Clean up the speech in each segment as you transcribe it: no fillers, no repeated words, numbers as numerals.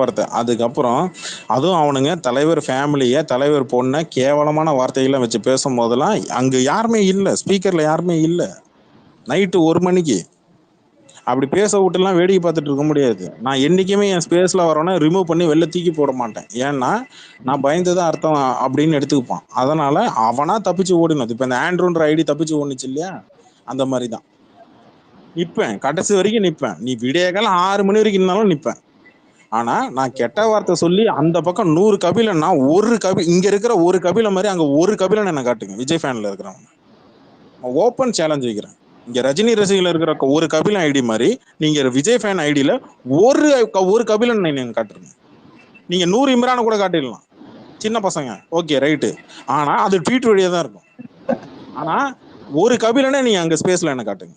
வார்த்தை. அதுக்கப்புறம் அதுவும் அவனுங்க தலைவர் ஃபேமிலிய, தலைவர் பொண்ண கேவலமான வார்த்தைகளை வச்சு பேசும் போதெல்லாம் அங்க யாருமே இல்ல, ஸ்பீக்கர்ல யாருமே இல்ல. நைட்டு 1 மணிக்கு அப்படி பேச விட்டுலாம் வேடிக்கை பார்த்துட்டு இருக்க முடியாது. நான் என்னைக்குமே என் ஸ்பேஸ்ல வரவன ரிமூவ் பண்ணி வெளில தூக்கி போட மாட்டேன். ஏன்னா நான் பயந்துதான் அர்த்தம் அப்படின்னு எடுத்துக்குப்பான். அதனால அவனா தப்பிச்சு ஓடினது. இப்ப இந்த ஆண்ட்ரூன்ற ஐடி தப்பிச்சு ஓடுனுச்சு இல்லையா, அந்த மாதிரி தான் நிப்பேன், கடைசி வரைக்கும் நிப்பேன். நீ விடிய காலம் 6 மணி வரைக்கும் இருந்தாலும் நிப்பேன். ஆனா நான் கெட்ட வார்த்தை சொல்லி அந்த பக்கம் 100 கபிலன்னா ஒரு இங்க இருக்கிற ஒரு கபில மாதிரி அங்க ஒரு கபிலன் என்ன காட்டுங்க. விஜய் ஃபேன்ல இருக்கிறவங்க ஓப்பன் சேலஞ்ச் வைக்கிறேன். இங்க ரஜினி ரசிகர்கள் இருக்கிற ஒரு கபிலன் ஐடி மாதிரி நீங்க விஜய் ஃபேன் ஐடியில ஒரு ஒரு கபிலன் நீங்க காட்டுறீங்க. நீங்க 100 இம்ரான கூட காட்டிடலாம், சின்ன பசங்க, ஓகே ரைட்டு. ஆனா அது ட்வீட் வழியா தான் இருக்கும். ஆனா ஒரு கபிலனே நீங்க அங்க ஸ்பேஸ்ல என்ன காட்டுங்க.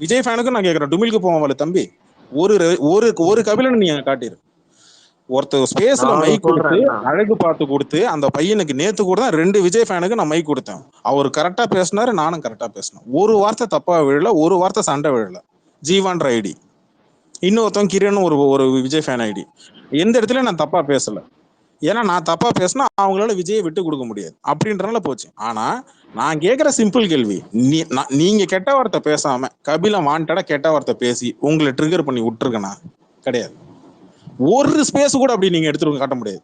விஜய் ஃபேனுக்கு நான் கேட்கறேன், டுமிலுக்கு போவாங்கல்ல தம்பி, ஒரு ஒரு ஒரு கபிலன் நீங்க காட்டிரு. ஒருத்தர் ஸ்பேஸ்ல மைக் கொடுத்து அழகு பார்த்து கொடுத்து அந்த பையனுக்கு நேத்து கூட தான் 2 விஜய் ஃபேனுக்கு நான் மைக் கொடுத்தேன். அவர் கரெக்டா பேசினாரு, நானும் கரெக்டா பேசினேன். ஒரு வார்த்தை தப்பா விழல, ஒரு வார்த்தை சண்டை விழல. ஜீவான்ற ஐடி, இன்னொருத்தவங்க கிரண் ஒரு விஜய் ஃபேன் ஐடி, எந்த இடத்துல நான் தப்பா பேசல. ஏன்னா நான் தப்பா பேசினா அவங்களால விஜயை விட்டு கொடுக்க முடியாது அப்படின்றனால போச்சு. ஆனா நான் கேட்கிற சிம்பிள் கேள்வி, நீங்க கெட்ட வார்த்தை பேசாம கபில வாண்டடா கெட்ட வார்த்தை பேசி உங்களை ட்ரிகர் பண்ணி விட்டுருக்கனா? கிடையாது. ஒரு ஸ்பேஸ் கூட அப்படி நீங்க எடுத்துட்டு காட்ட முடியாது.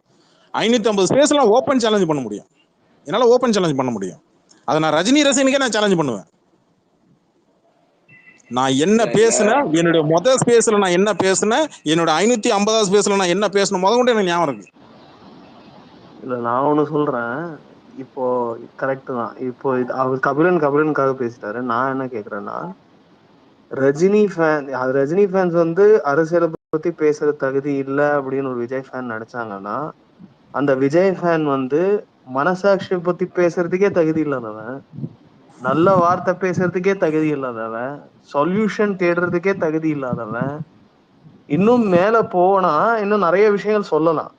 550 ஸ்பேஸ் எல்லாம் ஓப்பன் சேலஞ்ச் பண்ண முடியும். என்னால ஓப்பன் சேலஞ்ச் பண்ண முடியும். அதை நான் ரஜினி ரசிகனுக்கே நான் சேலஞ்ச் பண்ணுவேன். நான் என்ன பேசுனேன், என்னுடைய முதல் ஸ்பேஸ்ல நான் என்ன பேசுனேன், என்னோட 550 ஸ்பேஸ்ல நான் என்ன பேசணும் முத கொண்டு எனக்கு ஞாபகம் இருக்கு. இல்ல நான் ஒண்ணு சொல்றேன். இப்போ கரெக்ட் தான். இப்போ அவர் கபிலனுக்காக பேசிட்டாரு. நான் என்ன கேக்குறேன்னா, ரஜினி ஃபேன்ஸ் வந்து அரசியலை பத்தி பேசுற தகுதி இல்ல அப்படின்னு ஒரு விஜய் ஃபேன் நினைச்சாங்கன்னா, அந்த விஜய் ஃபேன் வந்து மனசாட்சியை பத்தி பேசுறதுக்கே தகுதி இல்லாதவன், நல்ல வார்த்தை பேசுறதுக்கே தகுதி இல்லாதவன், சொல்யூஷன் தேடுறதுக்கே தகுதி இல்லாதவன். இன்னும் மேல போனா இன்னும் நிறைய விஷயங்கள் சொல்லலாம்.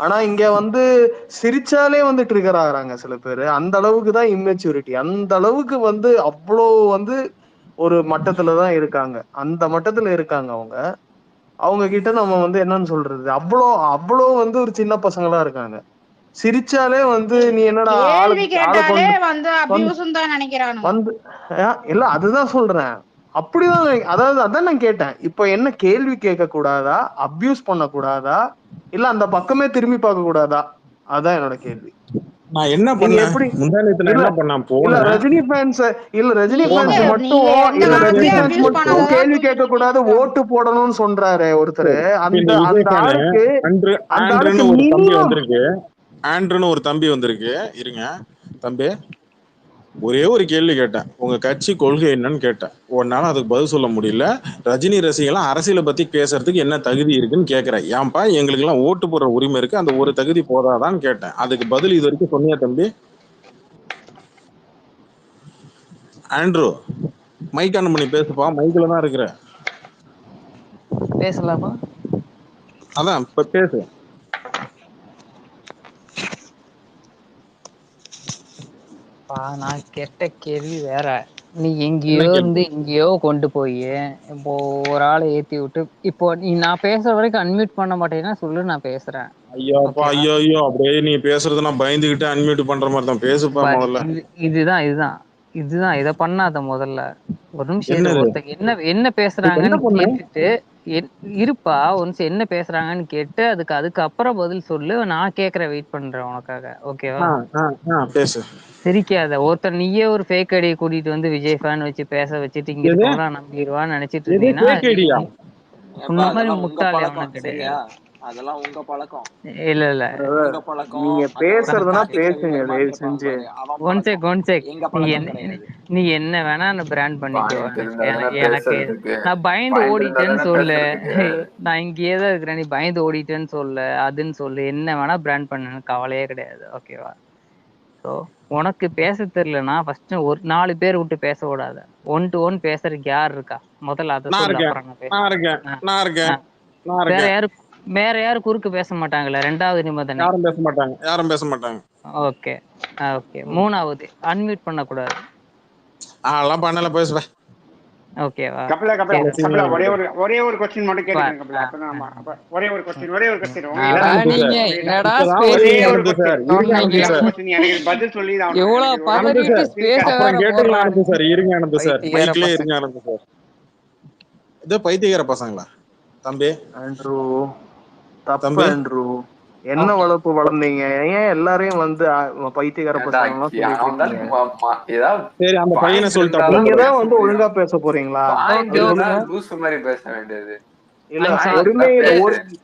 ஆனா இங்க வந்து சிரிச்சாலே வந்து ட்ரிகர் ஆகுறாங்க சில பேரு. அந்த அளவுக்கு தான் இம்மெச்சூரிட்டி. அந்த அளவுக்கு வந்து அவ்வளோ வந்து ஒரு மட்டத்துலதான் இருக்காங்க. அந்த மட்டத்துல இருக்காங்க அவங்க. அவங்க கிட்ட நம்ம வந்து என்னன்னு சொல்றது, அவ்வளோ வந்து ஒரு சின்ன பசங்களா இருக்காங்க. சிரிச்சாலே வந்து நீ என்னடா கேள்வி ஆளை கேட்டாலே கொண்டு வந்து அபியூஸ்ன்னு தான் நினைக்கிறானுங்க. வந்து இல்ல அதுதான் சொல்றேன். அப்படிதான் அதாவது அதான் நான் கேட்டேன். இப்ப என்ன கேள்வி கேட்க கூடாதா, அபியூஸ் பண்ண கூடாதா, இல்ல அந்த பக்கமே திரும்பி பார்க்க கூடாதா? அதான் என்னோட கேள்வி. நான் என்ன பண்ணேன், எப்படி என்ன பண்ணேன், இல்ல ரஜினி ஃபேன்ஸ் மட்டும் நீங்க ரஜினி ஃபேன்ஸ் மட்டும் கேள்வி கேட்க கூடாது, ஓட்டு போடணும்னு சொல்றாரு ஒருத்தர். அந்த ஆளுக்கு ஒரு தம்பி வந்திருக்கு, ஆண்ட்ருன்னு ஒரு தம்பி வந்திருக்கு. இருங்க தம்பி, ஒரே ஒரு கேள்வி கேட்டேன், உங்க கட்சி கொள்கை என்னன்னு கேட்டேன். உன்னால அதுக்கு பதில் சொல்ல முடியல. ரஜினி ரசிகலாம் அரசியலை பத்தி பேசுறதுக்கு என்ன தகுதி இருக்குன்னு கேட்கிறேன். ஏன்பா எங்களுக்கு எல்லாம் ஓட்டு போடுற உரிமை இருக்கு, அந்த ஒரு தகுதி போதாதான்னு கேட்டேன். அதுக்கு பதில் இது வரைக்கும் சொன்னியா தம்பி? ஆண்ட்ரூ மைக் ஆன் பண்ணி பேசுப்பா, மைக்ல தான் இருக்கிற. பேசலாமா? அதான் இப்ப பேசு. நான் கேட்ட கேள்வி வேற. நீ எங்கேயோ இருந்து எங்கேயோ கொண்டு போய் இப்போ ஒரு ஆளை ஏத்தி விட்டு, இப்போ நான் பேசுற வரைக்கும் அன்மியூட் பண்ண மாட்டேன்னா சொல்லு, நான் பேசுறேன். ஐயோ அப்படியே நீ பேசுறது நான் பயந்துகிட்டு அன்மியூட் பண்ற மாதிரி தான். பேசுப்பா முதல்ல. இதுதான் இத பண்ணாத. முதல்ல ஒரு நிமிஷம் ஒருத்தங்க என்ன பேசுறாங்கன்னு கேட்டுட்டு இருப்பா. ஒரு நிமிஷம் என்ன பேசுறாங்கன்னு கேட்டு அதுக்கப்புறம் பதில் சொல்லு. நான் கேக்குறேன், வெயிட் பண்றேன் உனக்காக. ஓகேவா? பேசு. சிரிக்காத. ஒருத்தர் நீயே ஒரு ஃபேக் ஐடியை கூட்டிட்டு வந்து விஜய் ஃபேன் வச்சு பேச வச்சுட்டு இங்க இருக்கவங்களா நம்பிடுவான்னு நினைச்சிட்டு இருந்தீங்கன்னா உன்ன மாதிரி முட்டாளே அவனுக்கு கிடையாது. அதெல்லாம் உங்க பழக்கம். இல்ல நீங்க பேசுறதுனா பேசுங்க, தயவு செஞ்சு. நீ என்ன வேணா பிராண்ட் பண்ணிக்கோ. எனக்கு நான் பயந்து ஓடிட்டேன்னு சொல்லு, நான் இங்கேயே தான் இருக்கிறேன், நீ பயந்து ஓடிட்டேன்னு சொல்லு, அதுன்னு சொல்லு, என்ன வேணா பிராண்ட் பண்ணு, கவலையே கிடையாது. ஓகேவா? ஸோ உனக்கு பேச தெரியலன்னா ஃபர்ஸ்ட் ஒரு 4 பேர் விட்டு பேச விடாத. 1 to 1 பேசுறதுக்கு யார் இருக்கா முதல்ல அதை சொல்லு. அப்புறம் வேற யாரும் குறுக்கு பேச மாட்டாங்கல்ல. 2வது நிபந்தனை, யாரும் பேச மாட்டாங்க. ஓகே. 3வது அன்மியூட் பண்ண கூடாது. அதெல்லாம் பண்ணல, பேசுவேன். ஓகேவா? கபிலா கபிலா அந்த கபிலா சீன்லாம் ஒரே ஒரு கொஸ்டின் மட்டும் கேட்டுக்கிறேன் கபிலா. அப்பதான் ஒரே ஒரு கொஸ்டின் உங்க எல்லாரும் நீங்க என்னடா ஸ்பேஸ் ஒரே ஒரு அனந்து சார் கொஸ்டின் இருங்க அனந்து சார் கொஸ்டின் எனக்கு பதில் சொல்லி தான் எவ்வளவு அனந்து பதறிட்டு சார் ஸ்பேஸ வேற அப்புறம் கேட்டுக்கலாம் போடுறானு. அனந்து சார் இருங்க அனந்து சார் பைத்தியக்கார மைக்லயே பசங்க. இருங்க அனந்து சார். இது பைத்தியக்கார பசங்களா தம்பி? ஆண்ட்ரூ தப்பு தம்பி ஆண்ட்ரூ. என்ன ஓகே. வளர்ப்பு வளர்ந்தீங்க? ஏன் எல்லாரையும் வந்து பைத்தியக்கார பசங்க எல்லாம் சொல்லிட்டு இருக்கீங்க? சரி அந்த பையனை சொல்லிட்டாப்ல நீங்க பாரு. தான் வந்து ஒழுங்கா பேச போறீங்களா? ஓகே, அது ஓகே. சொல்லுங்க. பேச வேண்டியது இல்ல I'm sorry. பொறுமையில பேசு.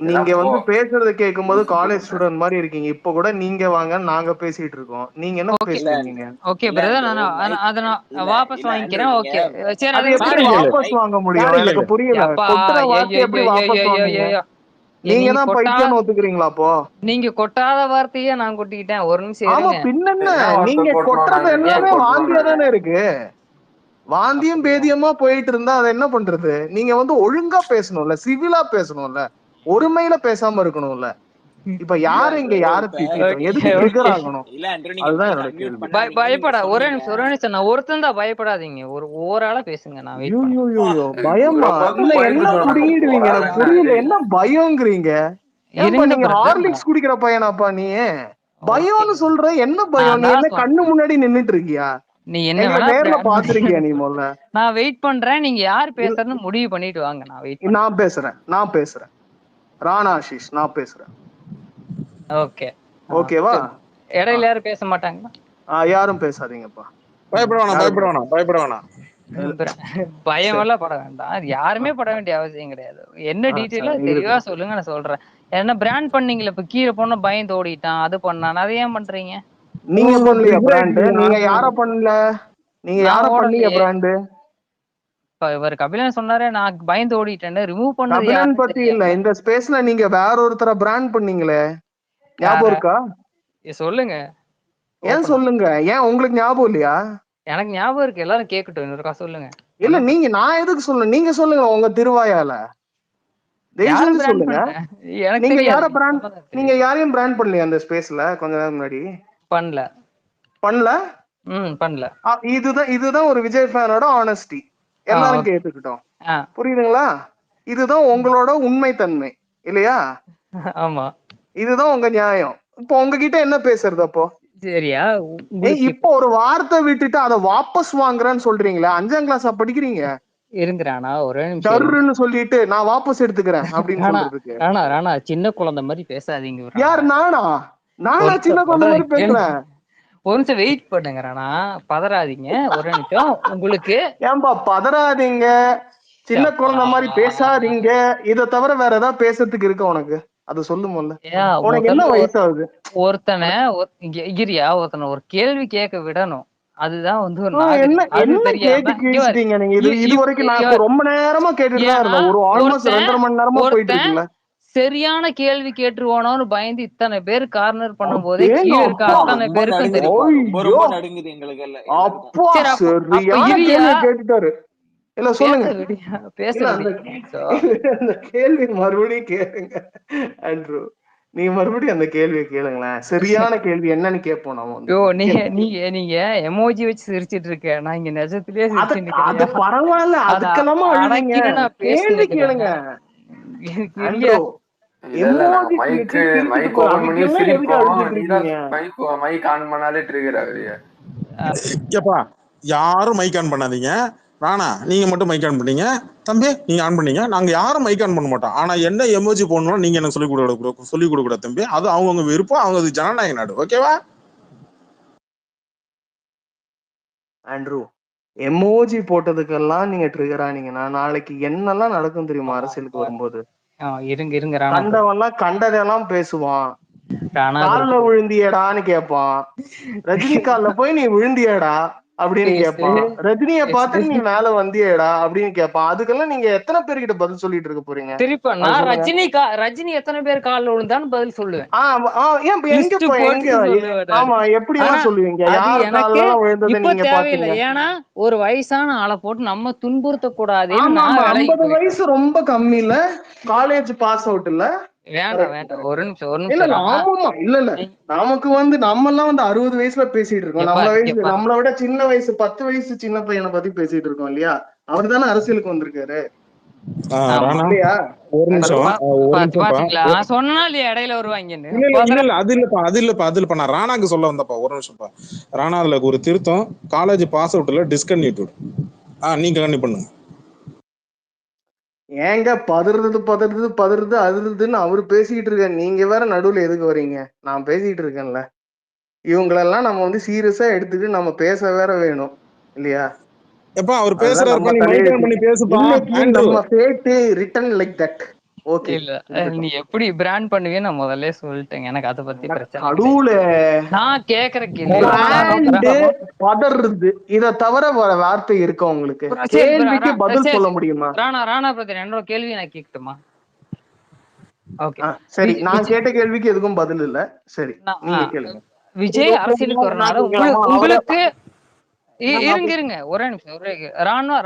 நீங்க வந்து பேசுறத கேட்கும்போது காலேஜ் ஸ்டூடெண்ட் மாதிரி இருக்கீங்க. இப்ப கூட நீங்க வாங்க நாங்க பேசிட்டு இருக்கோம். நீங்க என்ன ஓகே பேசுறீங்க? ஓகே பிரதர், அத நான் வாபஸ் வாங்கிக்கிறேன். ஓகே சரி, அது அதை எப்படி சாரி கேளு வாபஸ் வாங்க முடியும்? சாரி எனக்கு கேளு. புரியல. அப்பா கொட்டுற வார்த்தை எப்படி வாபஸ் வாங்குவீங்க? நீங்க தான் பைத்தியம்னு ஒத்துக்கிறீங்களா அப்போ? நீங்க கொட்டாத வார்த்தையே நான் கொட்டிக்கிட்டேன். ஒரு நிமிஷம் ஆமா இருங்க. பின்னென்ன, வார்த்தை நீங்க போட்டோம் கொட்டுறது நாங்க? எல்லாமே கொட்டுறோம் வாந்தியா நாங்க? தானே இருக்கு. வாந்தியும் அப்படியா? பேதியமா போயிட்டு இருந்தா அதை என்ன பண்றது? நீங்க வந்து ஒழுங்கா பேசணும்ல, சிவிலா பேசணும்ல, ஒருமையில பேசாம இருக்கணும்ல. இப்ப யாரு இங்க யாரு திட்டோம்? எதுக்கு ட்ரிகர் ஆகணும்? அதுதான் என்னோட கேள்வி. பயப்படா, ஒரே நிமிஷம் நான் ஒருத்தன் தான். பயப்படாதீங்க, ஒரு ஆளா பேசுங்க. நான் வெயிட் பண்றேன். ஐயோ பயமா? இல்ல என்ன புடிங்கிடுவீங்க? எனக்கு புரியல. என்ன பயம்ங்கிறீங்க? ஏன்பா இருங்க நீங்க பிரதர். ஹார்லிக்ஸ் குடிக்கிற பையனாப்பா நீ? பயம்னு சொல்ற? என்ன பயம்? நீ என்ன கண்ணு முன்னாடி நின்னுட்டு இருக்கியா? நீ என்ன எங்களை வேணா நேர்ல பாத்துருக்கியா நீ? முதல்ல நான் வெயிட் பண்றேன். நீங்க யார் பேசுறதுன்னு முடிவு பண்ணிட்டு வாங்க. நான் வெயிட் பண்றேன். நான் பேசுறேன் ராணா ஆஷிஷ், நான் பேசுறேன். ஓகே ஓகேவா? இடையில யாரும் பேச மாட்டாங்களா? யாரும் பேசாதீங்கப்பா. பயப்பட வேணாம். பயம் எல்லாம் பட வேண்டாம். அது யாருமே பட வேண்டிய அவசியம் கிடையாது. என்ன டீட்டெயிலா தெளிவா சொல்லுங்க, நான் சொல்றேன். என்ன பிராண்ட் பண்ணீங்களா? இப்ப கீழே போன பயந்து ஓடிட்டான், அது பண்ணான். அதை ஏன் பண்றீங்க? நீங்க பண்ணலையா பிராண்ட்? நீங்க யார பண்ணல? நீங்க யார பண்ணீங்க பிராண்ட்? இவர் கபிலன் சொன்னாரு நான் பயந்து ஓடிட்டேன்னு. ரிமூவ் பண்ணது கபிலன் பத்தி இல்ல, இந்த ஸ்பேஸ்ல நீங்க வேற ஒருத்தர பிராண்ட் பண்ணீங்களே, ஞாபகம் இருக்கா? சொல்லுங்க. ஏன் சொல்லுங்க? ஏன் உங்களுக்கு ஞாபகம் இல்லையா? எனக்கு ஞாபகம் இருக்கு. எல்லாரும் கேட்கட்டும். இன்னொருக்கா சொல்லுங்க. இல்ல நீங்க, நான் எதுக்கு சொல்லணும்? நீங்க சொல்லுங்க உங்க திருவாயால. சொல்லுங்க. நீங்க யார பிராண்ட்? நீங்க யாரையும் பிராண்ட் பண்ணலையா அந்த ஸ்பேஸ்ல கொஞ்ச நேரம் முன்னாடி? பண்ணல. இதுதான் ஒரு விஜய் ஃபேனோட ஆனஸ்டி. எல்லாரும் கேட்டுக்கிட்டோம். புரியுதுங்களா? இதுதான் உங்களோட உண்மை தன்மை இல்லையா? ஆமா, இதுதான் உங்க நியாயம். இப்போ உங்ககிட்ட என்ன பேசுறது அப்போ? சரியா? இப்போ ஒரு வார்த்தை விட்டுட்டு அதை வாபஸ் வாங்குறேன்னு சொல்றீங்களா? 5ஆம் கிளாஸ் படிக்கிறீங்க. இருங்கறானா ஒரு நிமிஷம் சொல்லிட்டு நான் வாபஸ் எடுத்துக்கிறேன் அப்படின்னு சொல்றதுக்கு ராணா சின்ன குழந்தை மாதிரி பேசாதீங்க. யார்? நானா சின்ன குழந்தை மாதிரி பேசுறேன்? ஒரு நிமிஷம் வெயிட் பண்ணுங்க ராணா, பதறாதீங்க ஒரு நிமிஷம். உங்களுக்கு ஏன்பா பதறாதீங்க? சின்ன குழந்தை மாதிரி பேசாதீங்க. இதை தவிர வேற ஏதாவது பேசுறதுக்கு இருக்க உனக்கு? அத சொல்லும் போல. உனக்கு என்ன வயசாகுது? ஒருத்தனை ஒரு கேள்வி கேட்க விடணும். அதுதான் வந்து இது வரைக்கும் நான் ரொம்ப நேரமா கேட்டுட்டு தான் இருந்தேன். ஒரு ஆல்மோஸ்ட் 2.5 மணி நேரமா போயிட்டு இருக்குல்ல. சரியான கேள்வி கேட்டுருவானோன்னு பயந்து இத்தனை பேர் கார்னர் பண்ணும் போதே கீழே இருக்க அத்தனை பேருக்கும் கேட்டுட்டாரு. இல்ல சொல்லுங்க, அந்த கேள்வி மறுபடியும் கேளுங்க ஆண்ட்ரூ. நீங்க மறுபடியும் அந்த கேள்வியை கேளுங்களேன். சரியான கேள்வி என்னன்னு கேட்போம் நாம. நீங்க எமோஜி வச்சு சிரிச்சிட்டு இருக்க, நான் இங்க நிஜத்திலேயே அது பரவாயில்ல. அதுக்கெல்லாமா கேள்வி கேளுங்க. யாரும் மைக் ஆன் பண்ணாதீங்க. ராணா நீங்க மட்டும் மைக் ஆன் பண்ணீங்க. தம்பி நீங்க ஆன் பண்ணீங்க. நாங்க யாரும் மைக் ஆன் பண்ண மாட்டோம். ஆனா என்ன எமோஜி போடணும் நீங்க எனக்கு சொல்லிக் கொடுக்க கூடாது தம்பி. அது அவங்க விருப்பம், அவங்க ஜனநாயக நாடு. ஓகேவா? ஆண்ட்ரூ எமோஜி போட்டதுக்கெல்லாம் நீங்க ட்ரிகர் ஆனீங்கன்னா நாளைக்கு என்னெல்லாம் நடக்கும் தெரியுமா? அரசியலுக்கு வரும்போது கண்டவெல்லாம் கண்டதெல்லாம் பேசுவான். கால்ல விழுந்தியடான்னு கேட்பான். ரஜினி கால்ல போய் நீ விழுந்தியடா அப்படின்னு கேட்பான். ரஜினிய பார்த்து நீ மேல வந்தியடா அப்படின்னு கேட்பான். அதுக்கெல்லாம் நீங்க எத்தனை பேர்கிட்ட பதில் சொல்லிட்டு இருக்க போறீங்க? திருப்ப நான் ரஜினி எத்தனை பேர் கால்ல விழுந்தான்னு பதில் சொல்லுவேன். ஆமா, எப்படி எல்லாம் சொல்லுவீங்க? யார் கால்ல விழுந்ததை நீங்க பாத்தீங்க? ஏன்னா ஒரு வயசான ஆளை போட்டு நம்ம துன்புறுத்த கூடாது. 50 வயசு ரொம்ப கம்மி இல்ல? காலேஜ் பாஸ் அவுட் இல்ல? வேண்டாம் ஒரு நிமிஷம். இல்ல நமக்கு வந்து நம்ம எல்லாம் வந்து 60 வயசுல பேசிட்டு இருக்கோம். நம்மள விட சின்ன வயசு 10 வயசு சின்ன பையனை பத்தி பேசிட்டு இருக்கோம் இல்லையா? அவர் தானே அரசியலுக்கு வந்திருக்காரு ராணா இல்லையா? ஒரு நிமிஷம் ஒரு நிமிஷம்ப்பா. பாத்தீங்களா சொன்னா இல்லையா இடையில வருவாங்கன்னு. இல்ல அது இல்லப்பா நான் ராணாக்கு சொல்ல வந்தப்பா ஒரு நிமிஷம்ப்பா. ராணா அதுல ஒரு திருத்தம், காலேஜ் பாஸ் அவுட்ல டிஸ்கன்டினியூட். நீங்க கண்டிப்பா பண்ணுங்க. ஏங்க பதறுது அதுன்னு அவரு பேசிக்கிட்டு இருக்காரு, நீங்க வேற நடுவுல எதுக்கு வர்றீங்க? நான் பேசிக்கிட்டு இருக்கேன்ல. இவங்களெல்லாம் நம்ம வந்து சீரியஸா எடுத்துட்டு நம்ம பேச வேற வேணும் இல்லையா? எப்பா அவர் அதுதான் பேசுறாருப்பா, நம்ம நீ மைக் ஆன் தலையெழுத்து. பண்ணி பேசுப்பா. இன்னைக்கு ஆண்ட்ரூ நம்ம ஃபேட் ரிட்டன் லைக் தட். ஓகே, இல்ல நீ எப்படி பிராண்ட் பண்ணுவீன்னு நான் முதல்ல சொல்லிட்டேங்க. எனக்கு அதை பத்தி பிரச்சனை கிடையாது. கடவுளே, நான் கேக்குற கேள்வி பதறது இத தவிர வார்த்தை இருக்கா உங்களுக்கு? கேள்விக்கு பதில் சொல்ல முடியுமா? ராணா பிரதர் என்னோட கேள்வி நான் கேட்கட்டுமா? ஓகே சரி, நான் கேட்ட கேள்விக்கு எதுக்கும் பதில் இல்ல. சரி, நீங்க கேளுங்க. விஜய் அரசியலுக்கு வரனால உங்களுக்கு இருங்க ஒரே நிமிஷம்.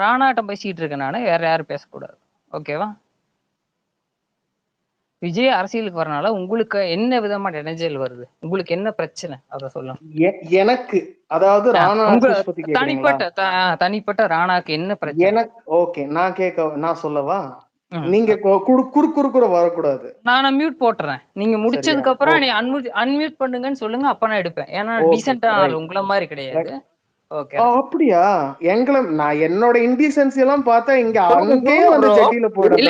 ராணாட்டம் பேசிட்டு இருக்கேன் நானு, வேற யாரும் பேசக்கூடாது. ஓகேவா? விஜய் அரசியலுக்கு வரனால உங்களுக்கு என்ன விதமான இடைஞ்சல் வருது? உங்களுக்கு என்ன பிரச்சனை அத சொல்லுங்க. எனக்கு அதாவது ராணா தனிப்பட்ட ராணாக்கு என்ன பிரச்சனை? எனக்கு ஓகே, நான் சொல்லவா? நீங்க குறுக்குற வரக்கூடாது. நான் மியூட் போட்டுறேன். நீங்க முடிச்சதுக்கு அப்புறம் நீ அன்மியூட் பண்ணுங்கன்னு சொல்லுங்க, அப்ப நான் எடுப்பேன். ஏன்னா டீசென்ட்டா உங்கள மாதிரி கிடையாது. அப்படியா? நான் என்னோட இன்டீசென்சி எல்லாம் பார்த்தா இங்க அங்கேயே வந்து செட்டியில போயிடுறேன்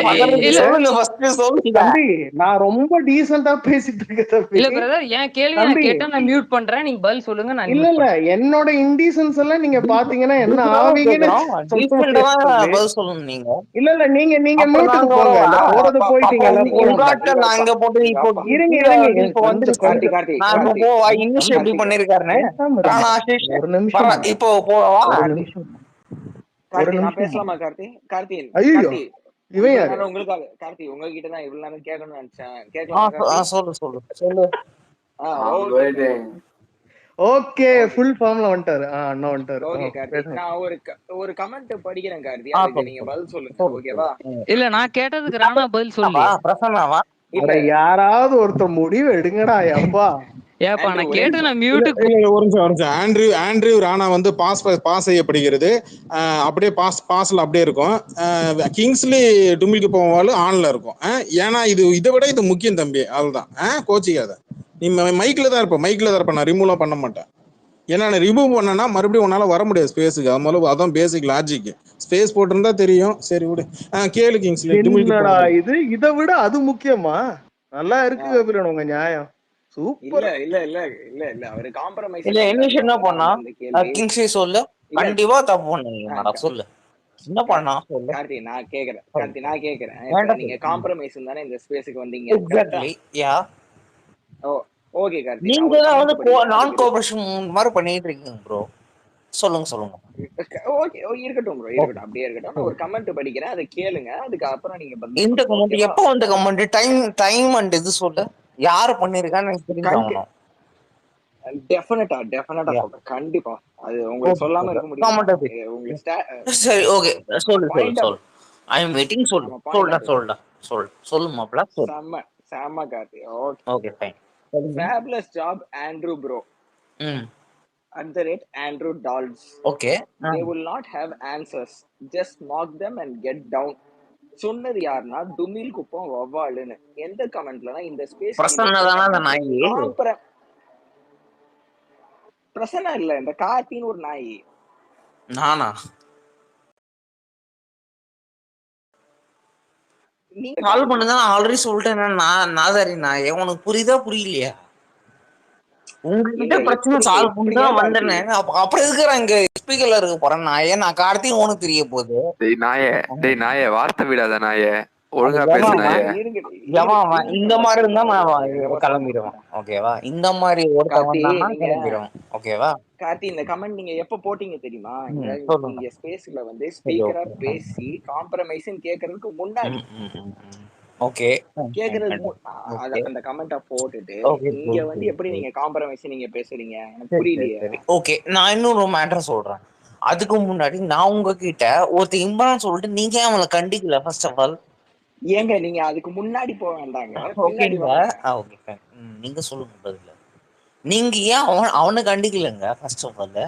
தம்பி. நான் ரொம்ப டீசென்ட்டா பேசிட்டு இருக்கேன். இல்ல பிரதர், என் கேள்வி நான் கேட்டா நான் மியூட் பண்றேன், நீங்க பதில் சொல்லுங்க. நான் இல்ல என்னோட இன்டீசென்ஸ் எல்லாம் நீங்க பாத்தீங்கன்னா என்ன ஆவீங்கன்னு பதில் சொல்லுங்க. நீங்க இல்ல நீங்க மியூட்டுக்கு போங்க. போறது போயிட்டீங்கல்ல. எப்படி பண்ணிருக்காருன்னு ஒரு நிமிஷம் இப்போ பேசலாமா கார்த்தி? உங்களுக்காக கார்த்தி உங்ககிட்ட தான் இவ்வளவு நேரம் கேட்கணும்னு நினைச்சேன். கேட்கலாம்? சொல்லு. ஓகே, ஃபுல் ஃபார்ம்ல வந்துட்டாரு. அண்ணா வந்துட்டாரு. ஓகே கார்த்தி, நான் ஒரு கமெண்ட் படிக்கிறேன் கார்த்தி, அதுக்கு நீங்க பதில் சொல்லுங்க. ஓகேவா? இல்ல நான் கேட்டதுக்கு ராணா பதில் சொல்லு. பிரசன்னாவா? யாராவது ஒருத்தர் முடிவு எடுங்கடா. அப்பா ஏப்பா நான் கேட்டு நான் மியூட்டுக்கு ஒரு நிமிஷம். ஆண்ட்ரூ ராணா வந்து பாஸ் செய்யப்படுகிறது. அப்படியே பாஸ்ல அப்படியே இருக்கும். கிங்ஸ்லி டுமில்க்கு போவாலும் ஆன்ல இருக்கும். ஏன்னா இதை விட இது முக்கியம் தம்பி. அதுதான் கோச்சிக்காத. நீ மைக்ல தான் இருப்ப. நான் ரிமூவ்லாம் பண்ண மாட்டேன். ஏன்னா நான் ரிமூவ் பண்ணனா மறுபடியும் உன்னால வர முடியாது ஸ்பேஸுக்கு. அது முதல்ல அதான் பேசிக் லாஜிக். ஸ்பேஸ் போட்டிருந்தா தெரியும். சரி விடு. கேளு கிங்ஸ்லி. இதை விட அது முக்கியமா? நல்லா இருக்கு உங்க நியாயம். சூப்பர். இல்ல அவரு காம்ப்ரமைஸ் என்ன பண்ணா கிங்ஸ்லி சொல்லு. கண்டிப்பா தப்பு பண்ணீங்க. சொல்லு என்ன பண்ணா சொல்லு. கார்த்தி நான் கேக்குறேன். நீங்க காம்ப்ரமைஸ் தானே இந்த ஸ்பேஸ்க்கு வந்தீங்க? எக்ஸாக்ட்லி. யா. ஓகே கார்த்தி, நீங்க வந்து நான் கோஆபரேஷன் மாதிரி பண்ணிட்டு இருக்கீங்க ப்ரோ. சொல்லுங்க. ஓகே இருக்கட்டும் ப்ரோ, அப்படியே இருக்கட்டும். ஒரு கமெண்ட் படிக்கிறேன், அதை கேளுங்க. அதுக்கு அப்புறம் நீங்க இந்த கமெண்ட் எப்போ வந்து கமெண்ட் டைம் அண்ட் இது சொல்லு. யாரு பண்ணிருக்கான்னு எனக்கு தெரியும். டெஃபினட்டா சொல்றேன். கண்டிப்பா அது உங்களுக்கு சொல்லாம இருக்க முடியும். உங்களுக்கு சரி ஓகே சொல்லு. I am waiting. சொல்லு மாப்ள. செம்ம Karthi. Okay fine. Fabulous job Andrew bro. @Andrew Dolls. Okay. They will not have answers. Just mock them and get down. சொன்னது யாருன்னா டுமில் குப்பம் வவ்வாலுன்னு. எந்த கமெண்ட்லனா இந்த ஸ்பேஸ் பிரசன்னா இல்ல, இந்த கார்த்தின்னு ஒரு நாய். நானா? நீங்க கால் பண்ணுங்க. நான் ஆல்ரெடி சொல்லிட்டேன். நாதாரி நாயே. உனக்கு புரியுதா புரியலையா? உங்ககிட்ட பிரச்சனை சால்வ் பண்ணிட்டு தான் வந்தேனே. அப்புறம் எதுக்குறேன் இங்க ஸ்பீக்கர்ல இருக்க போறேன் நாயே? நான் கார்த்தி உனக்கு தெரிய போகுது. நாயே வார்த்தை விடாத நாயே. ஒழுங்கா பேசு நாயே. இந்த மாதிரி இருந்தா நான் கிளம்பிடுவேன். ஓகேவா? இந்த மாதிரி ஒருத்தவங்க கிளம்பிடுவேன். ஓகேவா? கார்த்தி இந்த கமெண்ட் நீங்க எப்ப போட்டீங்க தெரியுமா? நீங்க ஸ்பேஸ்ல வந்து ஸ்பீக்கரா பேசி காம்ப்ரமைஸ்ன்னு கேக்குறதுக்கு முன்னாடி. ஓகே கேக்குறதுக்கு அந்த கமெண்ட்ட போட்டுட்டு நீங்க வந்து எப்படி நீங்க காம்ப்ரமைஸ் நீங்க பேசுறீங்க எனக்கு புரியலையே. ஓகே, நான் இன்னொரு மேட்டர் சொல்றேன். அதுக்கு முன்னாடி நான் உங்ககிட்ட ஒருத்தர் இம்பான் சொல்லிட்டு நீங்க அவங்கள கண்டிக்கல. ஃபர்ஸ்ட் ஆஃப் ஆல் ஏங்க நீங்க அதுக்கு முன்னாடி போக வேண்டாங்க. நீங்க சொல்லுங்க பதில். நீங்க ஏன் அவனை கண்டிக்கலங்க? ஃபர்ஸ்ட் ஆஃப் ஆல்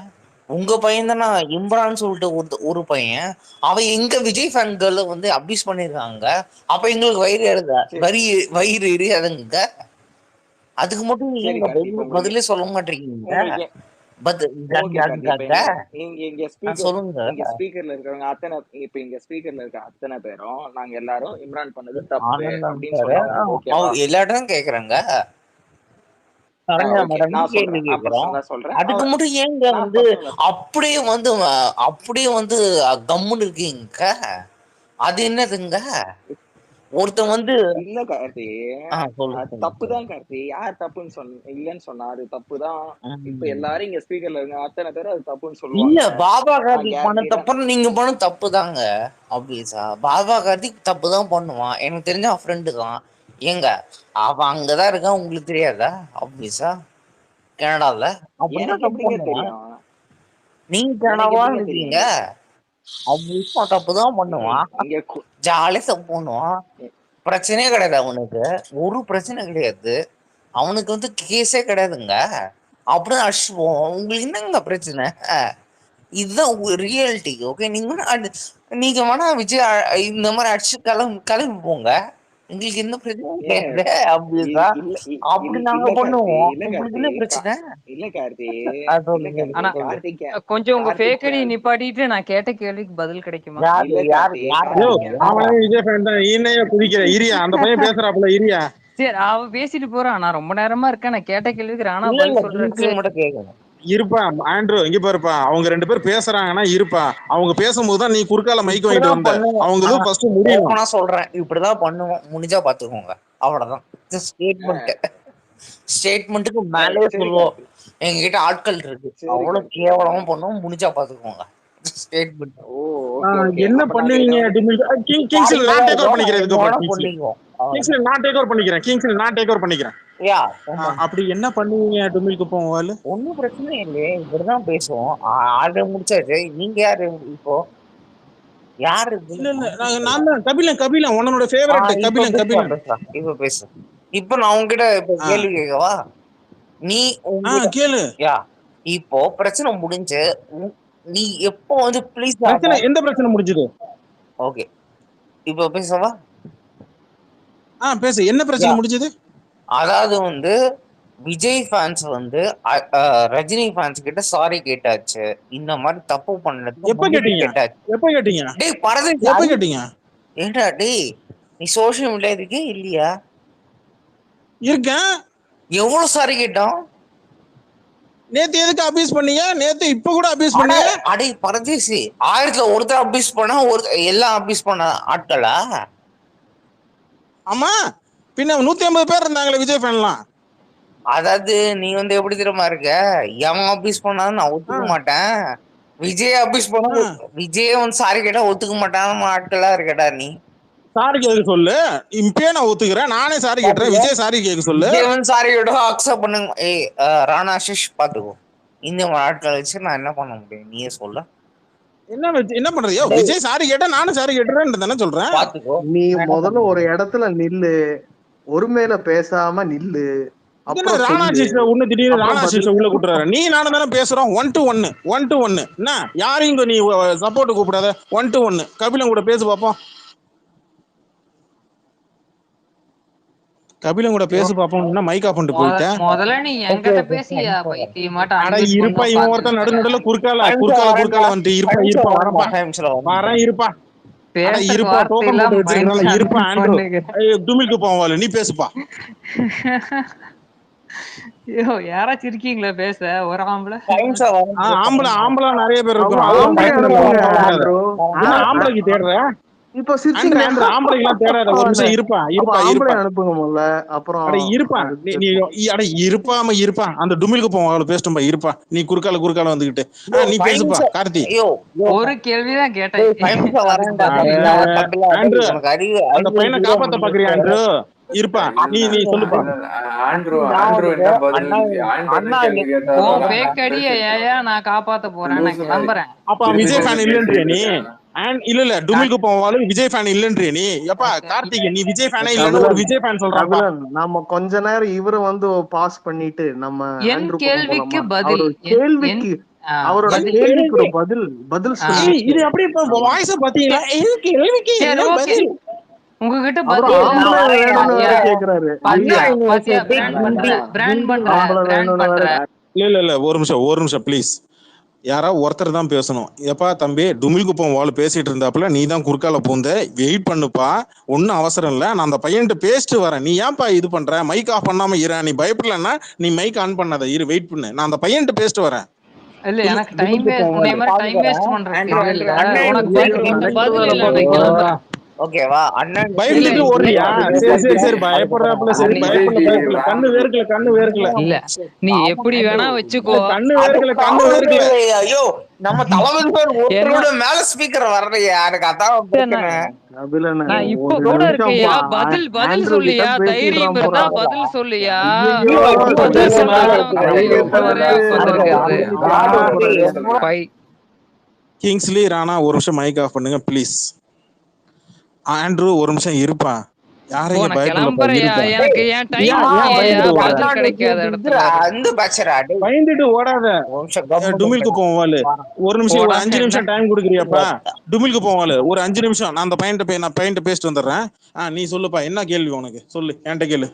உங்க பையன் தானே இம்ரான் சொல்லிட்டு ஒரு பையன், அவன் எங்க விஜய் ஃபேன் கேர்ள வந்து அபியூஸ் பண்ணிருக்காங்க. அப்ப எங்களுக்கு வயிறு எறிதா வயிறு எரியாதுங்க. அதுக்கு மட்டும் நீங்க பதிலே சொல்ல மாட்டீங்க. சொல்லுங்க. ஸ்பீக்கர்ல இருக்கிறவங்க அத்தனை இப்ப இங்க ஸ்பீக்கர்ல இருக்க அத்தனை பேரும் நாங்க எல்லாரும் இம்ரான் பண்ணது தப்பு அப்படின்னு சொல்றாங்க. எல்லா இடம் கேக்குறாங்க. அதுக்கு மட்டும் ஏங்க வந்து அப்படியே வந்து கம்முன்னு இருக்கீங்க. அது என்னதுங்க? ஒருத்தன் வந்து இல்ல கார்த்தி, தப்புதான் கார்த்தி. யார் தப்புன்னு இல்லன்னு சொன்னா அது தப்புதான். இப்ப எல்லாரும் இங்க ஸ்பீக்கர்ல இருக்க அத்தனை பேரும் அது தப்புன்னு சொல்லுவாங்க. இல்ல பாபா கார்த்திக் பண்ண தப்பு நீங்க பண்ண தப்பு தாங்க. அப்படியா? பாபா கார்த்திக் தப்பு தான் பண்ணுவான். எனக்கு தெரிஞ்ச அவன் ஃப்ரெண்டு தான். ஏங்க அவன் அங்கதான் இருக்கான், உங்களுக்கு தெரியாதா? அப்படியா? கனடால அப்படிதான் தெரியும். நீங்க கனடாவா இருக்கீங்க. அப்படியா? தப்புதான் பண்ணுவான். ஜாலியா தப்பு பண்ணுவான். பிரச்சனையே கிடையாது அவனுக்கு. ஒரு பிரச்சனை கிடையாது அவனுக்கு. வந்து கேஸே கிடையாதுங்க. அப்படிதான் அடிச்சு போவோம். உங்களுக்கு என்னங்க பிரச்சனை? இதுதான் ரியாலிட்டி. ஓகே, நீங்க வேணா விஜய் இந்த மாதிரி அடிச்சு கிளம்பி போங்க. எங்களுக்கு என்ன பிரச்சனை? அப்படி நாங்க பண்ணுவோம். உங்களுக்கு என்ன பிரச்சனை? இல்ல கார்த்தி, கொஞ்சம் உங்க ஃபேக் ஐடி நிப்பாட்டிட்டு நான் கேட்ட கேள்விக்கு பதில் கிடைக்குமா? விஜய் ஃபேன் தான். ஈனைய குதிக்கிற இரியா, அந்த பையன் பேசுறாப்புல இரியா. சரி, அவ பேசிட்டு போறான். நான் ரொம்ப நேரமா இருக்கேன். நான் கேட்ட கேள்விக்கு ராணா பதில் சொல்றேன். மட்டும் கேட்கணும். இருப்பா ஆண்ட்ரூ, இங்க பாருப்பா, அவங்க 2 பேர் பேசுறாங்கன்னா இருப்பா. அவங்க பேசும்போதுதான் நீ குறுக்கால மைக் வாங்கிட்டு வந்த. அவங்க ஃபர்ஸ்ட் முடியும். நான் சொல்றேன், இப்படிதான் பண்ணுவோம். முடிஞ்சா பாத்துக்கோங்க. அவ்வளவுதான். ஸ்டேட்மெண்ட்டுக்கு மேலே சொல்லுவோம். எங்க கிட்ட ஆட்கள் இருக்கு. அவ்வளவு கேவலமா பண்ணுவோம். முடிஞ்சா பாத்துக்கோங்க. என்ன பண்ணுவீங்க? கிங்ஸ்ல நான் டேக் ஓவர் பண்ணிக்கிறேன். அப்படி என்ன பண்ணுவீங்க? டுமில் குப்பம் வால் ஒன்னும் பிரச்சனை இல்லையே. இப்படிதான் பேசுவோம். ஆர்டர் முடிச்சாச்சு. நீங்க யாரு இப்போ? யாரு? இல்ல நான் தான் கபிலன் உன்னோட ஃபேவரட் கபிலன். இப்ப பேசு. இப்ப நான் உங்ககிட்ட கேள்வி கேட்கவா? நீ கேளு. இப்போ பிரச்சனை முடிஞ்சு நீ எப்போ வந்து ப்ளீஸ் எந்த பிரச்சனை முடிஞ்சது? ஓகே, இப்போ பேசவா? பேசு. என்ன பிரச்சனை முடிஞ்சது? அதாவது வந்து விஜய் ஃபேன்ஸ் வந்து ரஜினி ஃபேன்ஸ் கிட்ட சாரி கேட்டாச்சு. இந்த மாதிரி தப்பு பண்ணது எப்ப கேட்டீங்க? டேய் பரதேசி, எப்ப கேட்டீங்க? ஏண்டா டேய், நீ சோஷியல் மீடியா இருக்கே இல்லையா? இருக்கேன். எவ்வளவு சாரி கேட்டோம்? நேத்து எதுக்கு அபியூஸ் பண்ணீங்க? நேத்து இப்ப கூட அபியூஸ் பண்ணீங்க. அடே பரதேசி, 1000ல ஒருத்தர் அபியூஸ் பண்ணா எல்லாம் அபியூஸ் பண்ண ஆட்களா? ஆமா, பின்ன 150 பேர் இருந்தாங்களே விஜய் ஃபேன்லாம். அதாவது நீ வந்து எப்படி தெரியுமா இருக்க? எவன் அபியூஸ் பண்ணாலும் நான் ஒத்துக்க மாட்டேன். விஜய் அபியூஸ் பண்ண விஜய் வந்து சாரி கேட்டா ஒத்துக்க மாட்டான் ஆட்களா இருக்கடா. நீ சாரி கேட்க சொல்லு. இப்பயே நான் ஒத்துக்கிறேன். நானே சாரி கேட்றேன். விஜய் சாரி கேட்க சொல்லு. சாரி கேட்டோ அக்செப்ட் பண்ணுங்க. ராணா ஆஷிஷ் பாத்துக்கோ. இந்த ஆட்களை வச்சு நான் என்ன பண்ண முடியும்? நீயே சொல்ல. என்ன பண்றியோ? விஜய் சாரி கேட்டா நானும் சாரி கேட்டுறேன்னு தானே சொல்றேன். பாத்துக்கோ. நீ முதல்ல ஒரு இடத்துல நில்லு. ஒருமையில பேசாம நில்லு. ராணா ஆஷிஷ் ஒண்ணு திடீர்னு ராணா ஆஷிஷ் உள்ள கூட்டுறாரு. நீ நானும் தானே பேசுறோம். 1 to 1 என்ன யாரையும் நீ சப்போர்ட் கூப்பிடாத. 1 to 1 கபிலன் கூட பேசு பாப்போம். கபிலன் கூட பேசு பாப்போம்னா மைக் ஆஃப் பண்ணிட்டு போயிட்டேன். முதல்ல நீ என்கிட்ட பேசியா பைத்தியமாட்ட? அட இருப்பா, இவன் ஒருத்தன் நடுநடுல குறுக்கால வந்து இருப்பா வரேன் இருப்பா. இருப்பா டோக்கன் போட்டு வச்சிருக்கனால இருப்பா. ஆண்ட்ரூ டுமில்க்கு போவால நீ பேசுப்பா. ஐயோ, யாராச்சும் இருக்கீங்களா பேச? ஒரு ஆம்பளை நிறைய பேர் இருக்கிறோம். ஆம்பளைக்கு தேடுற இப்ப ஆம்பளைலாம் தேடாத. ஒரு நிமிஷம் இருப்பா அனுப்புங்க முதல்ல. அப்புறம் இருப்பா. அந்த டுமில்க்கு போவால பேசிட்டோம்பா. இருப்பா, நீ குறுக்கால வந்துகிட்டு நீ பேசுப்பா. கார்த்தி ஒரு கேள்விதான் கேட்டேன். அந்த பையனை காப்பாத்த பாக்குறியா? ஆண்ட்ரூ இருப்பா, நீ சொல்லுப்பா. நான் காப்பாத்த போறேன். நான் கிளம்புறேன். அப்ப விஜய் ஃபேன் இல்லன்றியா நீ? இல்ல டுமில்க்கு போவாலும் விஜய் ஃபேன் இல்லன்றியா நீ? எப்பா கார்த்திக், நீ விஜய் ஃபேனே இல்லன்னு ஒரு விஜய் ஃபேன் சொல்றாங்க. நம்ம கொஞ்ச நேரம் இவரை வந்து பாஸ் பண்ணிட்டு நம்ம என் கேள்விக்கு பதில் அவரோட பதில் கேள்விக்கு ஒரு பதில் சொல்லுங்க. இது அப்படியே இப்ப வாய்ஸ பாத்தீங்களா? இதுக்கு கேள்விக்கு சரி என்ன ஓகே பதில்? உங்ககிட்ட அப்புறம் பதில் இல்ல ஆம்பளை வரேன் வேணும்னு வேற பாத்தியா கேக்குறாரு. பாத்தியா ஐயா பாத்தியா University பிராண்ட் பண்ற Gundi பிராண்ட் Gundi பண்ற ஆம்பளை பிராண்ட் வேணும்னு பண்ற வேற இல்ல ஒரு நிமிஷம் ப்ளீஸ். யாரா ஒருத்தர் தான் பேசணும். எப்பா தம்பி டுமில் குப்பம் வாள் பேசிட்டு இருந்தாப்புல நீ தான் குறுக்கால பூந்த, வெயிட் பண்ணுப்பா, ஒன்றும் அவசரம் இல்லை, நான் அந்த பையன்ட்டு பேசிட்டு வரேன். நீ ஏன்பா இது பண்ற? மைக் ஆஃப் பண்ணாம இரு. நீ பயப்படலன்னா நீ மைக் ஆன் பண்ணாத, இரு, வெயிட் பண்ணு, நான் அந்த பையன்ட்டு பேசிட்டு வரேன். இல்ல எனக்கு டுமில் டைம் குப்பம் உன்னை வாள் மாதிரி டைம் வேஸ்ட் பண்றதுக்கு ஆண்ட்ரூ இல்ல ஆண்ட்ரூ இல்ல உனக்கு ஐயோ கலெக்டர் பதில் வேலை இல்ல பார்க்க நான் போறாரா? கிளம்புறேன். ஓகேவா அண்ணன் இல்ல பயந்துட்டு ஓடுறியா? சரி பயப்படுறாப்புல, சரி நீ பயப்படல, கண்ணு வேர்க்கல. இல்ல நீ எப்படி வேணா வச்சுக்கோ. கண்ணு அது வேர்க்கல. காமெடி ஐயோ நம்ம தளபதி என்ன ஒருத்தரோட மேல ஸ்பீக்கர் வரலையா எனக்கு அதான் பிரச்சனை. அபிலண்ணே நான் இப்ப ஒரு கூட நிமிஷம்ப்பா. இருக்கையா பதில் ஆண்ட்ரூ கிட்ட சொல்லியா தைரியம் பேசிடுறான் இருந்தா போறான். பதில் சொல்லியா ஐயோ பதில் சீரியஸா சொல்லாதவங்க தைரியத்தை எவ்வளவு வந்து ரியாக்ட் வந்திருக்குது. ஆட போறாரு. பை கிங்ஸ்லி ராணா ஒரு நிமிஷம் மைக் ஆஃப் பண்ணுங்க ப்ளீஸ். ஆண்ட்ரூ ஒரு நிமிஷம் இருப்பா. போ யாரையும் நான் பயப்படலப்பா, கிளம்புறையா இருப்பா. எனக்கு என் டைம் ஏன் முக்கியம் பயந்துட்டு ஓடுற? பதில் கிடைக்காத இடத்துல அந்த பேச்சரா பயந்துட்டு ஓடாத. டுமில்க்கு போவாலு ஒரு நிமிஷம், ஒரு போடா 5 என்ன நிமிஷம் டைம் கொடுக்குறியாப்பா? டுமில்க்கு போவாலு ஒரு 5 நிமிஷம், நான் அந்த பையன்ட்ட பேசிட்டு வந்துடுறேன். நீ சொல்லுப்பா, என்ன கேள்வி உனக்கு? சொல்லு, என்கிட்ட கேளு.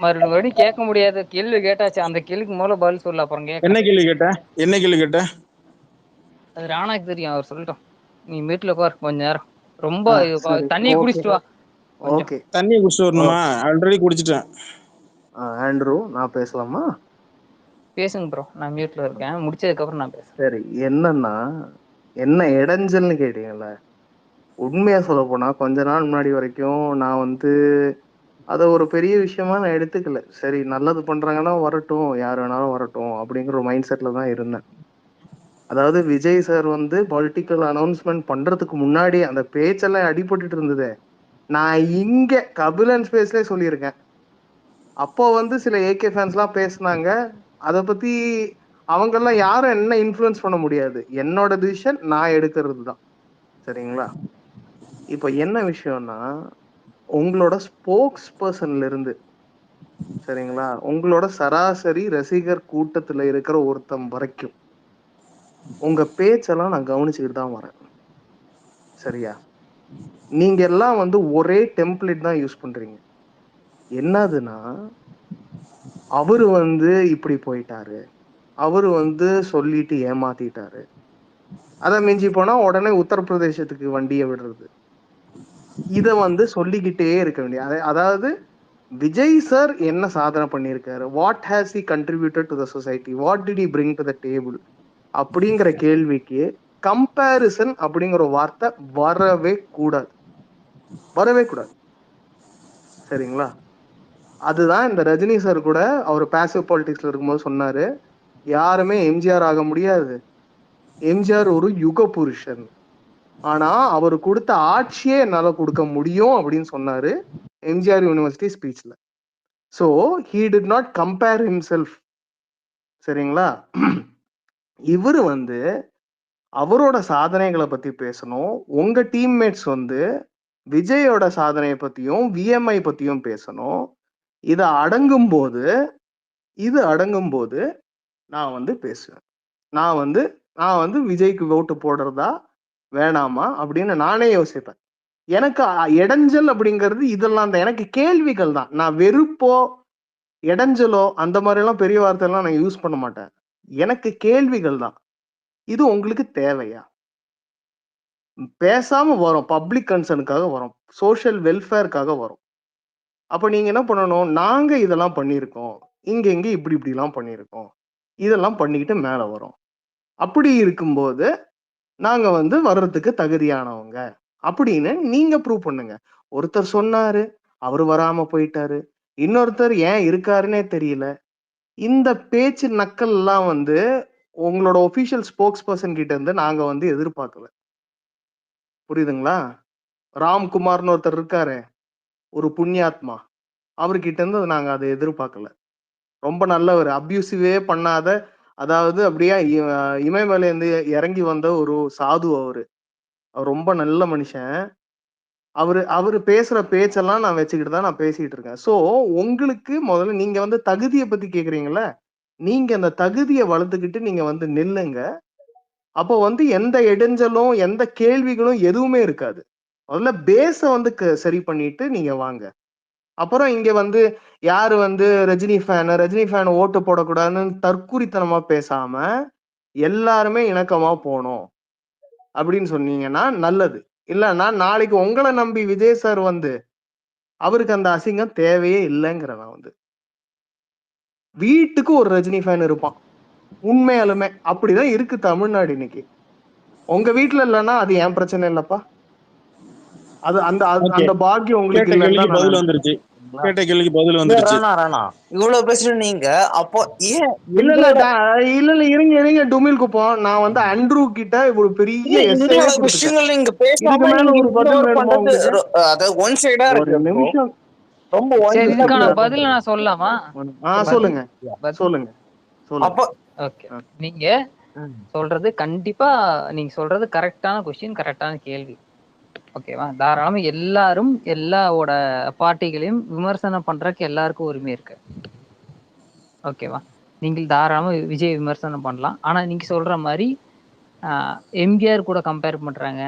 மறுபடியும் கேட்க முடியாது. கேள்வி கேட்டாச்சு, அந்த கேள்விக்கு முதல்ல பதில் சொல்லு, அப்புறம் என்ன கேட்கறேன். கேள்வி கேட்ட? என்ன கேள்வி கேட்ட? அது ராணாக்கு தெரியும், அவர் சொல்லிட்டோம். நீ வீட்டுல உட்கார் கொஞ்ச நேரம். ரொம்ப சரி தண்ணியை ஓகே குடிச்சிட்டு வா கொஞ்சம். ஓகே. தண்ணியை குடிச்சிட்டு வரணுமா? ஆல்ரெடி குடிச்சிட்டேன். ஆண்ட்ரூ நான் பேசலாமா? பேசுங்க ப்ரோ, நான் மியூட்ல இருக்கேன். முடிச்சதுக்கு அப்புறம் நான் பேசுறேன். சரி, என்னன்னா என்ன இடைஞ்சல்னு கேட்டீங்கல்ல, உண்மையா சொல்ல போனா கொஞ்ச நாள் முன்னாடி வரைக்கும் நான் வந்து அதை ஒரு பெரிய விஷயமா நான் எடுத்துக்கல. சரி நல்லது பண்றாங்கன்னா வரட்டும், யார் வேணாலும் வரட்டும் அப்படிங்கிற ஒரு மைண்ட் செட்ல தான் இருந்தேன். அதாவது விஜய் சார் வந்து பொலிட்டிக்கல் அனௌன்ஸ்மெண்ட் பண்றதுக்கு முன்னாடி அந்த பேச்செல்லாம் அடிபட்டுட்டு இருந்தது. நான் இங்க கபிலன் ஸ்பேஸ்லயே சொல்லியிருக்கேன். அப்போ வந்து சில ஏகே ஃபேன்ஸ்லாம் பேசினாங்க. அதை பத்தி அவங்கெல்லாம் யாரும் என்ன இன்ஃப்ளூயன்ஸ் பண்ண முடியாது. என்னோட டிசிஷன் நான் எடுக்கிறது தான். சரிங்களா? இப்போ என்ன விஷயம்னா, உங்களோட ஸ்போக்ஸ் பர்சன்ல இருந்து, சரிங்களா, உங்களோட சராசரி ரசிகர் கூட்டத்துல இருக்கிற ஒருத்தன் வரைக்கும் உங்க பேச்செல்லாம் நான் கவனிச்சுக்கிட்டு தான் வரேன். சரியா? நீங்க எல்லாம் வந்து ஒரே டெம்ப்ளேட் தான் யூஸ் பண்றீங்க. என்னதுன்னா, அவரு வந்து இப்படி போயிட்டாரு, அவரு வந்து சொல்லிட்டு ஏமாத்திட்டாரு, அதை மிஞ்சி போனா உடனே உத்தரப்பிரதேசத்துக்கு வண்டியை விடுறது, இத வந்து சொல்லிக்கிட்டே இருக்க வேண்டிய. அதாவது விஜய் சார் என்ன சாதனை பண்ணியிருக்காரு, what has he contributed to the society, what did he bring to the table அப்படிங்கிற கேள்விக்கு கம்பேரிசன் அப்படிங்கிற வார்த்தை வரவே கூடாது. சரிங்களா? அதுதான் இந்த ரஜினி சார் கூட அவர் பாசிவ் பாலிடிக்ஸ்ல இருக்கும்போது சொன்னாரு, யாருமே எம்ஜிஆர் ஆக முடியாது, எம்ஜிஆர் ஒரு யுக புருஷன், ஆனா அவர் கொடுத்த ஆட்சியே என்னால கொடுக்க முடியும் அப்படின்னு சொன்னாரு எம்ஜிஆர் யூனிவர்சிட்டி ஸ்பீச்ல. So he did not compare himself. சரிங்களா? இவரு வந்து அவரோட சாதனைகளை பத்தி பேசணும். உங்க டீம்மேட்ஸ் வந்து விஜயோட சாதனையை பத்தியும் விஎம்ஐ பத்தியும் பேசணும். இது அடங்கும் போது நான் வந்து பேசுவேன். நான் வந்து விஜய்க்கு ஓட்டு போடுறதா வேணாமா அப்படின்னு நானே யோசிப்பேன். எனக்கு இடைஞ்சல் அப்படிங்கிறது இதெல்லாம் தான். எனக்கு கேள்விகள் தான். நான் வெறுப்போ இடைஞ்சலோ அந்த மாதிரி எல்லாம் பெரிய வார்த்தையெல்லாம் நான் யூஸ் பண்ண மாட்டேன். எனக்கு கேள்விகள் தான். இது உங்களுக்கு தேவையா? பேசாம வரும், பப்ளிக் கன்சர்னுக்காக வரும், சோஷியல் வெல்ஃபேருக்காக வரும். அப்ப நீங்க என்ன பண்ணணும், நாங்க இதெல்லாம் பண்ணியிருக்கோம், இங்க இப்படிலாம் பண்ணியிருக்கோம், இதெல்லாம் பண்ணிக்கிட்டு மேல வரும். அப்படி இருக்கும்போது நாங்க வந்து வர்றதுக்கு தகுதியானவங்க அப்படின்னு நீங்க ப்ரூவ் பண்ணுங்க. ஒருத்தர் சொன்னாரு, அவரு வராம போயிட்டாரு, இன்னொருத்தர் ஏன் இருக்காருன்னே தெரியல. இந்த பேச்சு நக்கல் எல்லாம் வந்து உங்களோட ஒபிஷியல் ஸ்போக்ஸ் பர்சன் கிட்ட இருந்து நாங்க வந்து எதிர்பார்க்கல. புரியுதுங்களா? ராம்குமார்னு ஒருத்தர் இருக்காரு, ஒரு புண்ணியாத்மா, அவர்கிட்ட இருந்து நாங்க அதை எதிர்பார்க்கல. ரொம்ப நல்லவர், அபியூசிவே பண்ணாத, அதாவது அப்படியே இமயமலையிலிருந்து இறங்கி வந்த ஒரு சாது. அவர் ரொம்ப நல்ல மனுஷன். அவரு பேசுற பேச்செல்லாம் நான் வச்சுக்கிட்டு தான் நான் பேசிட்டு இருக்கேன். ஸோ உங்களுக்கு முதல்ல நீங்க வந்து தகுதியை பத்தி கேக்குறீங்களா, நீங்க அந்த தகுதியை வளர்த்துக்கிட்டு நீங்க வந்து நில்லுங்க. அப்போ வந்து எந்த இடைஞ்சலும் எந்த கேள்விகளும் எதுவுமே இருக்காது. முதல்ல பேஸ வந்து சரி பண்ணிட்டு நீங்க வாங்க. அப்புறம் இங்க வந்து யாரு வந்து ரஜினி ஃபேன் ஓட்டு போடக்கூடாதுன்னு தற்குறித்தனமா பேசாம எல்லாருமே இணக்கமா போனோம் அப்படின்னு சொன்னீங்கன்னா நல்லது. இல்லன்னா நாளைக்கு உங்களை நம்பி விஜய் சார் வந்து அவருக்கு அந்த அசிங்கம் தேவையே இல்லைங்கிற. நான் வந்து வீட்டுக்கு ஒரு ரஜினி ஃபேன் இருப்பான். உண்மையாலுமே அப்படிதான் இருக்கு தமிழ்நாடு இன்னைக்கு. உங்க வீட்டுல இல்லைன்னா அது என் பிரச்சனை இல்லப்பா. அது அந்த அந்த பாக்கியம் உங்களுக்கு இல்லைன்னு பதில் வந்துருச்சு. கேட்ட கேள்விக்கு பதில் வந்துருச்சு. இவ்வளவு பேசுற நீங்க அப்போ ஏன் இல்ல இருங்க டுமில் குப்பம். நான் வந்து அண்ட்ரூ கிட்ட ஒரு பெரிய விஷயங்கள் நீங்க பேசாம ஒரு பதில் பண்றது அது ஒன் சைடா இருக்கு. நிமிஷம் ரொம்ப இதுக்கான பதில் நான் சொல்லலாமா? சொல்லுங்க சொல்லுங்க. அப்போ ஓகே, நீங்க சொல்றது கண்டிப்பா நீங்க சொல்றது கரெக்டான கொஸ்டின், கரெக்டான கேள்வி. ஓகேவா? தாராளமா எல்லாரும் எல்லாவோட பார்ட்டிகளையும் விமர்சனம் பண்றதுக்கு எல்லாருக்கும் உரிமை இருக்கு. ஓகேவா? நீங்கள் தாராளமா விஜய் விமர்சனம் பண்ணலாம். ஆனா நீங்க சொல்ற மாதிரி எம்ஜிஆர் கூட கம்பேர் பண்றாங்க,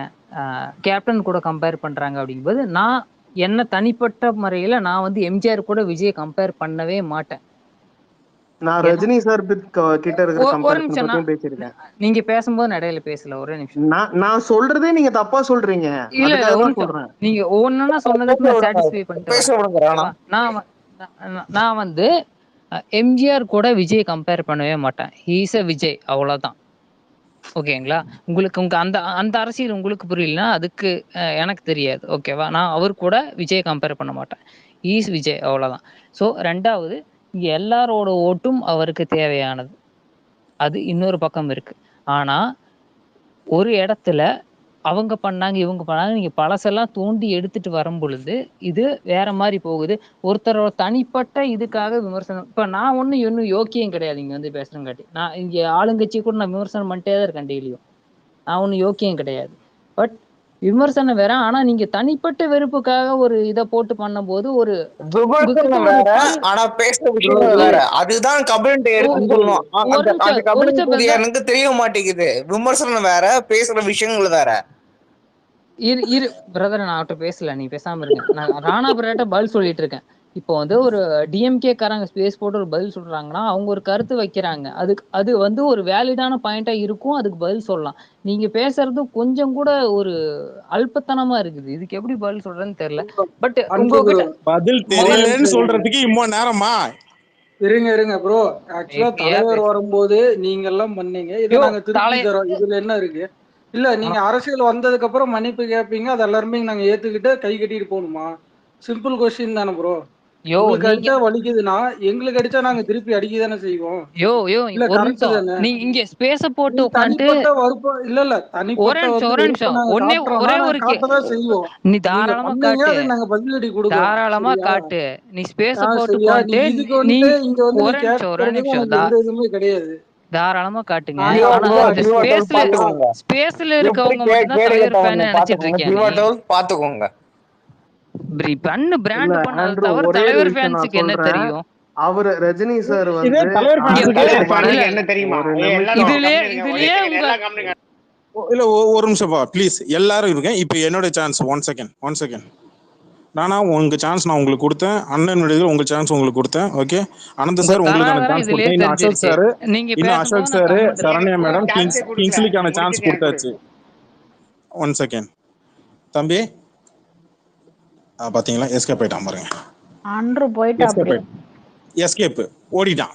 கேப்டன் கூட கம்பேர் பண்றாங்க அப்படிங்கும்போது நான் என்ன தனிப்பட்ட முறையில நான் வந்து எம்ஜிஆர் கூட விஜய் கம்பேர் பண்ணவே மாட்டேன். நான் ரஜினி சார் கிட்ட இருக்கிற கம்பேரிசன் பத்தி பேசிருக்கேன். நீங்க பேசும்போது நடையில பேசல. ஒரே நிமிஷம். நான் சொல்றதே நீங்க தப்பா சொல்றீங்க. இல்ல சொல்றேன். நீங்க ஒவ்வொன்னா சொன்னதுக்கு நான் சாட்டிஸ்ஃபை பண்ணிட்டேன். நான் வந்து எம்ஜிஆர் கூட விஜய் கம்பேர் பண்ணவே மாட்டேன். ஹி இஸ் a விஜய், அவ்வளவுதான். ஓகேங்களா? உங்களுக்கு அந்த அந்த அரசியல் உங்களுக்கு புரியலன்னா அதுக்கு எனக்கு தெரியாது. ஓகேவா? நான் அவர் கூட விஜய் கம்பேர் பண்ண மாட்டேன். ஹி இஸ் விஜய், அவ்வளவுதான். ஸோ ரெண்டாவது, இங்க எல்லாரோட ஓட்டும் அவருக்கு தேவையானது. அது இன்னொரு பக்கம் இருக்கு. ஆனா ஒரு இடத்துல அவங்க பண்ணாங்க இவங்க பண்ணாங்க, நீங்க பழசெல்லாம் தோண்டி எடுத்துட்டு வரும் பொழுது இது வேற மாதிரி போகுது. ஒருத்தரோட தனிப்பட்ட இதுக்காக விமர்சனம். இப்ப நான் இன்னும் யோக்கியம் கிடையாது இங்க வந்து பேசுறேங்காட்டி. நான் இங்க ஆளுங்கட்சி கூட நான் விமர்சனம் பண்ணிட்டே தான் இருக்கேன் டெய்லியும். நான் ஒன்னும் யோக்கியம் கிடையாது. பட் விமர்சனம் வேற. ஆனா நீங்க தனிப்பட்ட வெறுப்புக்காக ஒரு இதை போட்டு பண்ணும் போது ஒரு விமர்சனம் வேற, ஆனா பேசுற விஷயம் வேற. அதுதான் கபிலன் எனக்கு தெரிய மாட்டேங்குது. விமர்சனம் வேற, பேசுற விஷயங்கள் வேற. இரு பிரதர், நான் அவட்ட பேசல, நீ பேசாம இருங்க. நான் ராணா பிரேட்ட பதில் சொல்லிட்டு இருக்கேன். இப்போ வந்து ஒரு டிஎம்கே காரங்க ஸ்பேஸ் போட்டு ஒரு பதில் சொல்றாங்கன்னா அவங்க ஒரு கருத்து வைக்கிறாங்க. அது வந்து ஒரு வேலிடான பாயிண்டா இருக்கும், அதுக்கு பதில் சொல்லலாம். நீங்க பேசுறது கொஞ்சம் கூட ஒரு அல்பத்தனமா இருக்குது. இதுக்கு எப்படி பதில் சொல்றேன்னு தெரியல. பட் உங்ககிட்ட பதில் தெரியலன்னு சொல்றதுக்கு இவ்வளவு நேரமா? இருங்க ப்ரோ. ஆக்சுவலா தலைவர் வரும்போது நீங்க எல்லாம் பண்ணீங்க, இது நாங்க திருப்பி தரோம். இதுல என்ன இருக்கு? இல்ல நீங்க அரசியல் வந்ததுக்கு அப்புறம் மன்னிப்பு கேட்பீங்க, அது எல்லாருமே நாங்க ஏத்துக்கிட்டு கை கட்டிட்டு போகணுமா? சிம்பிள் கொஸ்டின் தானே ப்ரோ. உங்களுக்கு அடிச்சா வலிக்குதுன்னா எங்களுக்கு அடிச்சா நாங்க திருப்பி அடிக்கதானே செய்வோம். இல்ல கரெக்ட் தானே? நீ இங்க ஸ்பேஸ் போட்டு தனிப்பட்ட வறுப்பு இல்ல தனிப்பட்ட காட்டதான் செய்வோம். நீ தாராளமா காட்டு, நாங்க பதிலடி கொடுக்கோம். தாராளமா காட்டு. நீ ஸ்பேஸ் போட்டு இதுக்கு வந்து இங்க வந்து எதுவுமே கிடையாது. தாராளமா காட்டுங்க. ஸ்பேஸ்ல இருக்கவங்க மட்டும் தான் தலைவர் ஃபேன் நினைச்சிட்டு இருக்கீங்க. பாத்துக்கோங்க. பிராண்ட் பண்ண தவிர தலைவர் ஃபேன்ஸ்க்கு என்ன தெரியும்? அவர் ரஜினி சார் வந்து என்ன தெரியுமா? இல்ல ஒரு நிமிஷம் ப்ளீஸ், எல்லாரும் இருக்கேன். இப்போ என்னோட சான்ஸ். One second. நானா உங்க சான்ஸ் நான் உங்களுக்கு கொடுத்தேன். அண்ணன் விடுதல் உங்க சான்ஸ் உங்களுக்கு கொடுத்தேன். ஓகே, அனந்த சார் உங்களுக்கான சான்ஸ் கொடுத்தேன். இன்னும் அசோக் சார், சரண்யா மேடம், கிங்ஸ்லிக்கான சான்ஸ் கொடுத்தாச்சு. ஒன் செகண்ட் தம்பி. பாத்தீங்களா, எஸ்கேப் ஆயிட்டான் பாருங்க. அன்று போயிட்டு எஸ்கேப் ஓடிட்டான்.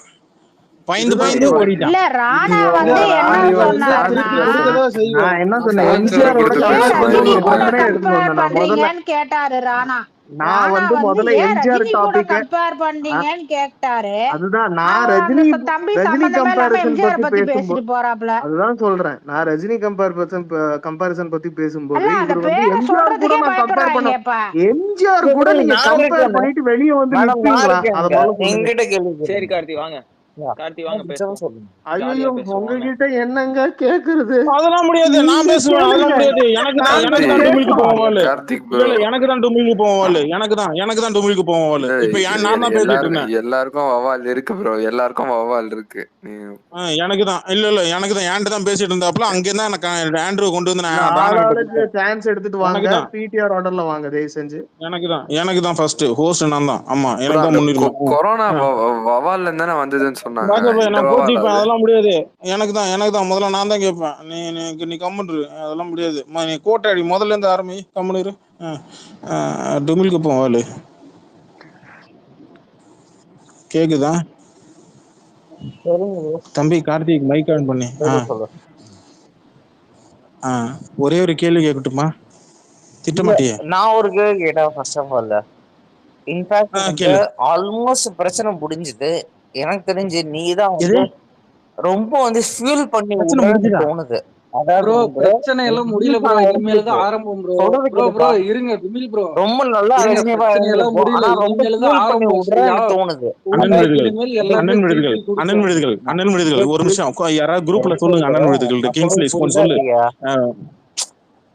பயந்து ஓடிட்டான். இல்ல ராணா வந்து என்ன சொன்னாருன்னா, என்ன சொன்னேன், எம்ஜிஆரோட பண்றீங்கன்னு கேட்டாரு ராணா. நான் வந்து முதல்ல எம்ஜிஆர் டாபிக் கம்பேர் பண்ணீங்கன்னு கேட்டாரு. அதுதான் நான் ரஜினி கம்பேரிசன் பத்தி பேசிட்டு போறாப்ல. அதுதான் சொல்றேன். நான் ரஜினி கம்பேரிசன் பத்தி பேசும்போது இவர் வந்து எம்ஜிஆர் கூட நான் கம்பேர் பண்ண, எம்ஜிஆர் கூட நீங்க கம்பேர் பண்ணிட்டு வெளியே வந்து நிப்பீங்களா? அத முதல்ல என்கிட்ட கேளுங்க. சரி கார்த்தி வாங்க. கார்த்தி வாங்க பேசுவோம். சொல்லுங்க. ஐயோ உங்ககிட்ட என்னங்க கேக்குறது? அதெல்லாம் முடியாது, நான் பேசுவேன். அதெல்லாம் முடியாது. எனக்கு தான் டுமிலுக்கு போவாள். இல்ல எனக்கு தான் டுமிலுக்கு போவாள். எனக்கு தான் டுமிலுக்கு போவாள். இப்ப நான் தான் பேசிட்டு இருந்தேன். எல்லாருக்கும் வவால் இருக்கு ப்ரோ, எல்லாருக்கும் வவால் இருக்கு. எனக்கு தான் இல்ல எனக்கு தான் ஏன்ட்டு தான் பேசிட்டு இருந்தாப்ல. அங்கே தான் எனக்கு ஆண்ட்ரூ கொண்டு வந்து ஆளாளுக்கு சான்ஸ் எடுத்துட்டு வாங்க. பிடிஆர் ஆர்டர்ல வாங்க தயவு செஞ்சு. எனக்கு தான் ஃபர்ஸ்ட் ஹோஸ்ட் நான் தான். ஆமா எனக்கு தான் முன்னுரிமை. கொரோனா வவால்ல இருந்தானே வந்ததுன்னு சொன்னாங்க. அதெல்லாம் முடியாது. எனக்கு தான் முதல்ல நான் தான் கேட்பேன். நீ கம்முன்னு அதெல்லாம் முடியாது. நீ கோட்டாடி முதல்ல இருந்து ஆரம்பி கம்முன்னு. டுமிலுக்கு போவாள். கேக்குதா தம்பி? கார்த்திக் மைக் ஆன் பண்ணி. ஒரே ஒரு கேள்வி கேட்கட்டுமா? திட்டமாட்டியே? நான் ஒரு கேள்வி கேட்டேன். First of all in fact almost பிரச்சனை முடிஞ்சது. எனக்கு தெரிஞ்சு நீதான் வந்து ரொம்ப வந்து ஃபியூல் பண்ணி தோணுது. ப்ரோ பிரச்சனை எல்லாம் முடியல ப்ரோ, இனிமேல் தான் ஆரம்பம் ப்ரோ. ப்ரோ இருங்க டுமில் ப்ரோ, ரொம்ப நல்லா பிரச்சனை எல்லாம் முடியல, இனிமேல் தான் ஆரம்பம் தோணுது. அண்ணன் விடுதல் ஒரு நிமிஷம் யாராவது குரூப்ல சொல்லுங்க. அண்ணன் விடுதல் கிங்ஸ்லி சொல்லு.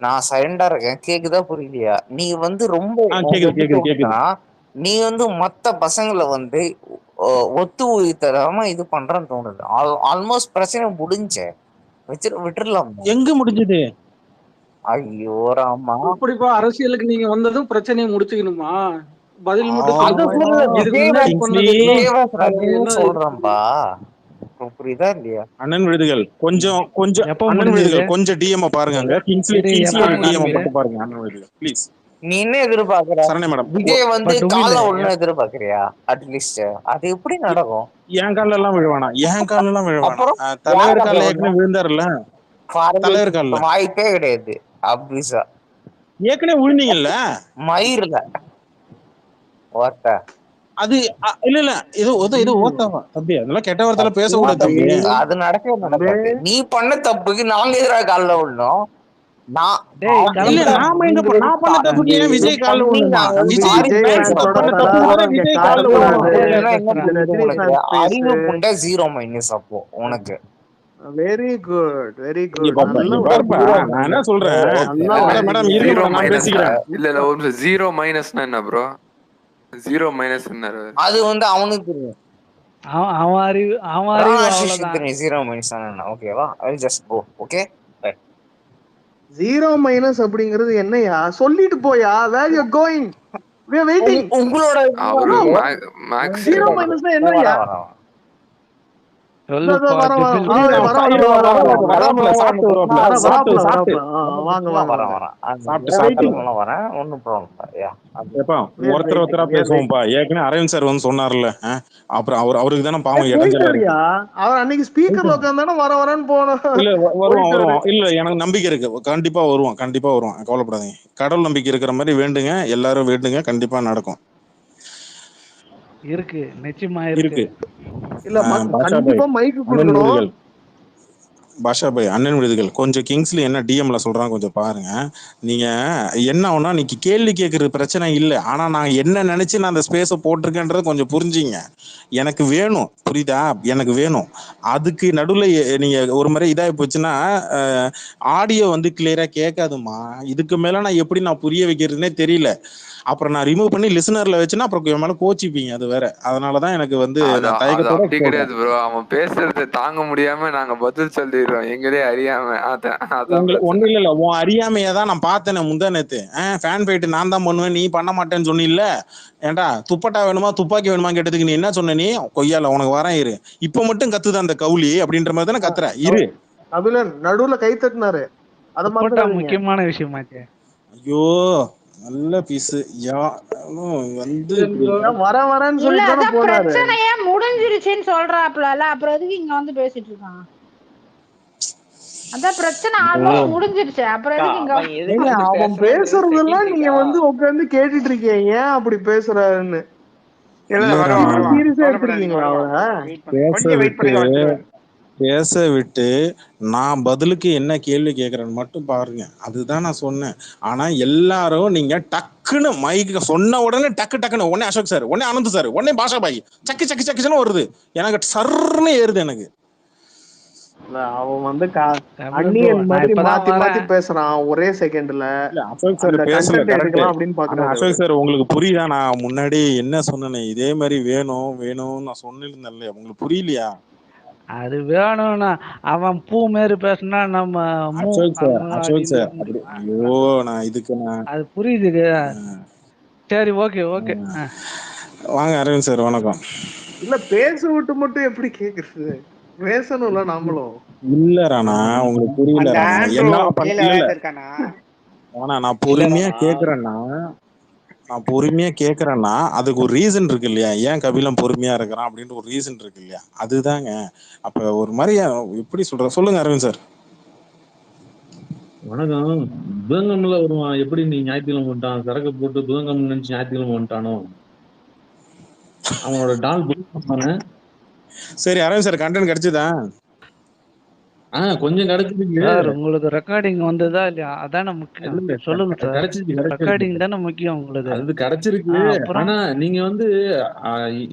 நான் சைலண்டா இருக்கேன். கேக்குதா புரியலையா? நீ வந்து ரொம்ப நீ வந்து மத்த பசங்களை வந்து ஒத்து ஊழித்தராம இது பண்றன்னு தோணுது. ஆல்மோஸ்ட் பிரச்சனை முடிஞ்ச விட்டுறலாம். எங்க முடிஞ்சது? ஐயோ ராமா, அப்படிப்பா அரசியலுக்கு நீங்க வந்ததும் பிரச்சனையை முடிச்சுக்கணுமா? பதில் மட்டும் சொல்றேன்பா, புரியுதா இல்லையா? அண்ணன் விடுதிகள் கொஞ்சம் டிஎம் பாருங்க. கிங்ஸ்லி டிஎம் மட்டும் பாருங்க. அண்ணன் விடுதிகள் ப்ளீஸ். நீ என்ன எதிர்பார்க்கற? சரணே மேடம், விஜய் வந்து கால ஒண்ணு எதிர்பார்க்கறியா? அட்லீஸ்ட் அது எப்படி நடக்கும்? என் கால எல்லாம் விழுவானா? தலைவர் கால ஏற்கனவே விழுந்தாருல்ல. தலைவர் கால வாய்ப்பே கிடையாது. அப்டிசா ஏற்கனவே விழுந்தீங்கல்ல மயிர்ல ஓட்ட. அது இல்ல இது ஓத்தாவா தம்பி? அதெல்லாம் கெட்ட வார்த்தையில பேசக்கூடாது தம்பி. அது நடக்கவே நீ பண்ண தப்புக்கு நாங்க எதிராக காலில் விடணும். Very good very good. நான் என்ன சொல்றேன் மேடம், இல்ல ஒரு ஜீரோ மைனஸ்னா என்ன ப்ரோ? ஜீரோ மைனஸ் என்ன? அது வந்து அவனுக்கு தெரியும். ஜீரோ மைனஸ் ஓகேவா? I just go. Okay, zero minus அப்படிங்கிறது என்னையா? சொல்லிட்டு போயா. Where you going? we are waiting. உங்களோட ஜீரோ மைனஸ்னா என்னையா? ஒருத்தரா பேசுவோம்ப்பா. ஏற்கனவே அரவிந்த் சார் வந்து சொன்னார்ல, அப்புறம் அவருக்கு தானே பாவம் இடைஞ்சலா. அவர் அன்னைக்கு ஸ்பீக்கர்ல உட்கார்ந்தானே வரேன்னு போனோம். இல்ல வருவோம். இல்ல எனக்கு நம்பிக்கை இருக்கு, கண்டிப்பா வருவோம். கவலைப்படாதீங்க. கடவுள் நம்பிக்கை இருக்கிற மாதிரி வேண்டுங்க, எல்லாரும் வேண்டுங்க, கண்டிப்பா நடக்கும். இருக்கு, நிச்சயமா இருக்கு. இல்ல கண்டிப்பா மைக் கொடுக்கணும். பாஷா பாய், அண்ணன் விடுதிகள் கொஞ்சம் கிங்ஸ்லி என்ன டிஎம்ல சொல்றாங்க கொஞ்சம் பாருங்க. நீங்க என்ன ஆகுனா, நீங்க கேள்வி கேட்கறது பிரச்சனை இல்லை, ஆனா நான் என்ன நினைச்சு நான் அந்த ஸ்பேஸை போட்டிருக்கேன்றத கொஞ்சம் புரிஞ்சிங்க. எனக்கு வேணும், புரியுதா? எனக்கு வேணும். அதுக்கு நடுவில் நீங்க ஒரு முறை இதாகி போச்சுன்னா ஆடியோ வந்து கிளியரா கேட்காதுமா. இதுக்கு மேல நான் எப்படி நான் புரிய வைக்கிறதுனே தெரியல. அப்புறம் நான் ரிமூவ் பண்ணி லிசனர்ல வச்சுன்னா அப்புறம் என் மேல கோச்சிப்பீங்க. அது வேற. அதனாலதான் எனக்கு வந்து அப்படி கிடையாது ப்ரோ. அவன் பேசுறதை தாங்க முடியாம நாங்க பதில் சொல்லிடுறோம் எங்களே அறியாம. ஒண்ணு இல்ல, உன் அறியாமையதான் நான் பார்த்தேன் முந்தா நேத்து. ஃபேன் ஃபைட் நான் தான் பண்ணுவேன், நீ பண்ண மாட்டேன்னு சொன்னில்ல. ஏன்டா துப்பட்டா வேணுமா துப்பாக்கி வேணுமா கேட்டதுக்கு நீ என்ன சொன்ன? நீ கொய்யால உனக்கு வரேன் இரு, இப்ப மட்டும் கத்துதான் அந்த கவுளி அப்படின்ற மாதிரி தானே கத்துற. இரு அபிலன் நடுவுல கை தட்டினாரு. அத மட்டும் முக்கியமான விஷயமாச்சே. ஐயோ நல்ல பீஸ் வந்து வரேன்னு சொல்லி தான போறாரு. பிரச்சனையே முடிஞ்சிருச்சுன்னு சொல்றாப்ல, அப்புறம் எதுக்கு இங்க வந்து பேசிட்டு இருக்கான்? அதான் பிரச்சனை ஆல்மோஸ்ட் முடிஞ்சிருச்சு, அப்புறம் எதுக்கு இங்க அவன் பேசுறதெல்லாம் நீங்க வந்து உட்கார்ந்து கேட்டுட்டு இருக்கீங்க. ஏன் அப்படி பேசுறாருன்னு சீரியஸா எடுத்துருக்கீங்களா? அவரை பேச விட்டு நான் பதிலுக்கு என்ன கேள்வி கேட்கறேன்னு மட்டும் பாருங்க. அதுதான் நான் சொன்னேன். ஆனா எல்லாரும் நீங்க டக்குன்னு மைக்கு சொன்ன உடனே டக்குன்னு உடனே அசோக் சார், உடனே அனந்த் சார், உடனே பாஷா பாய் சக்கு சக்கு சக்குன்னு வருது. எனக்கு சர்ன்னு ஏறுது எனக்கு. அவன் வந்து அந்நியன் மாதிரி மாத்தி மாத்தி பேசுறான் ஒரே செகண்ட்ல. அசோக் சார் பேசல கரெக்ட். அப்படின்னு ஆனா அசோக் சார் உங்களுக்கு புரியுதா? நான் முன்னாடி என்ன சொன்னேனே இதே மாதிரி வேணும் நான் சொன்னிருந்தேன்ல, உங்களுக்கு புரியலையா? அது வேணும்னா அவன் பூ மாரி பேசினா நம்ம அசோக் சார் அப்படி ஐயோ நான் இதுக்கு அது புரியுது. சரி ஓகே வாங்க அரவிந்த் சார் வணக்கம். இல்ல பேச விட்டு மட்டும் எப்படி கேக்குறது? பேசணும்ல நம்மளும். இல்ல ராணா உங்களுக்கு புரியல ராணா. என்ன ஆனா நான் பொறுமையா கேக்குறேன்னா அதுக்கு ஒரு ரீசன் இருக்கு இல்லையா? ஏன் கபிலம் பொறுமையா இருக்கிறான் அப்படின்ட்டு ஒரு ரீசன் இருக்கு இல்லையா? அதுதாங்க. அப்ப ஒரு மாதிரி எப்படி சொல்லுங்க அரவிந்த் சார். வணக்கம். புதன்கிழமைல வருவான், எப்படி நீ ஞாயிற்றுக்கிழமை வந்துட்டான்? சரக்கு போட்டு புதன்கிழமை நினைச்சு ஞாயிற்றுக்கிழமை வந்துட்டானோ? அவனோட டால் புதன்கிழமை. சரி அரவிந்த் சார் கண்டென்ட் கிடைச்சதா? கொஞ்சம் கிடைச்சிருக்கு. உங்களுக்கு ரெக்கார்டிங் வந்ததா இல்லையா? அதானே முக்கியம். சொல்லுங்க சார். ரெக்கார்டிங் தானே முக்கியம் உங்களுக்கு. அது கிடைச்சிருக்கு. ஆனா நீங்க வந்து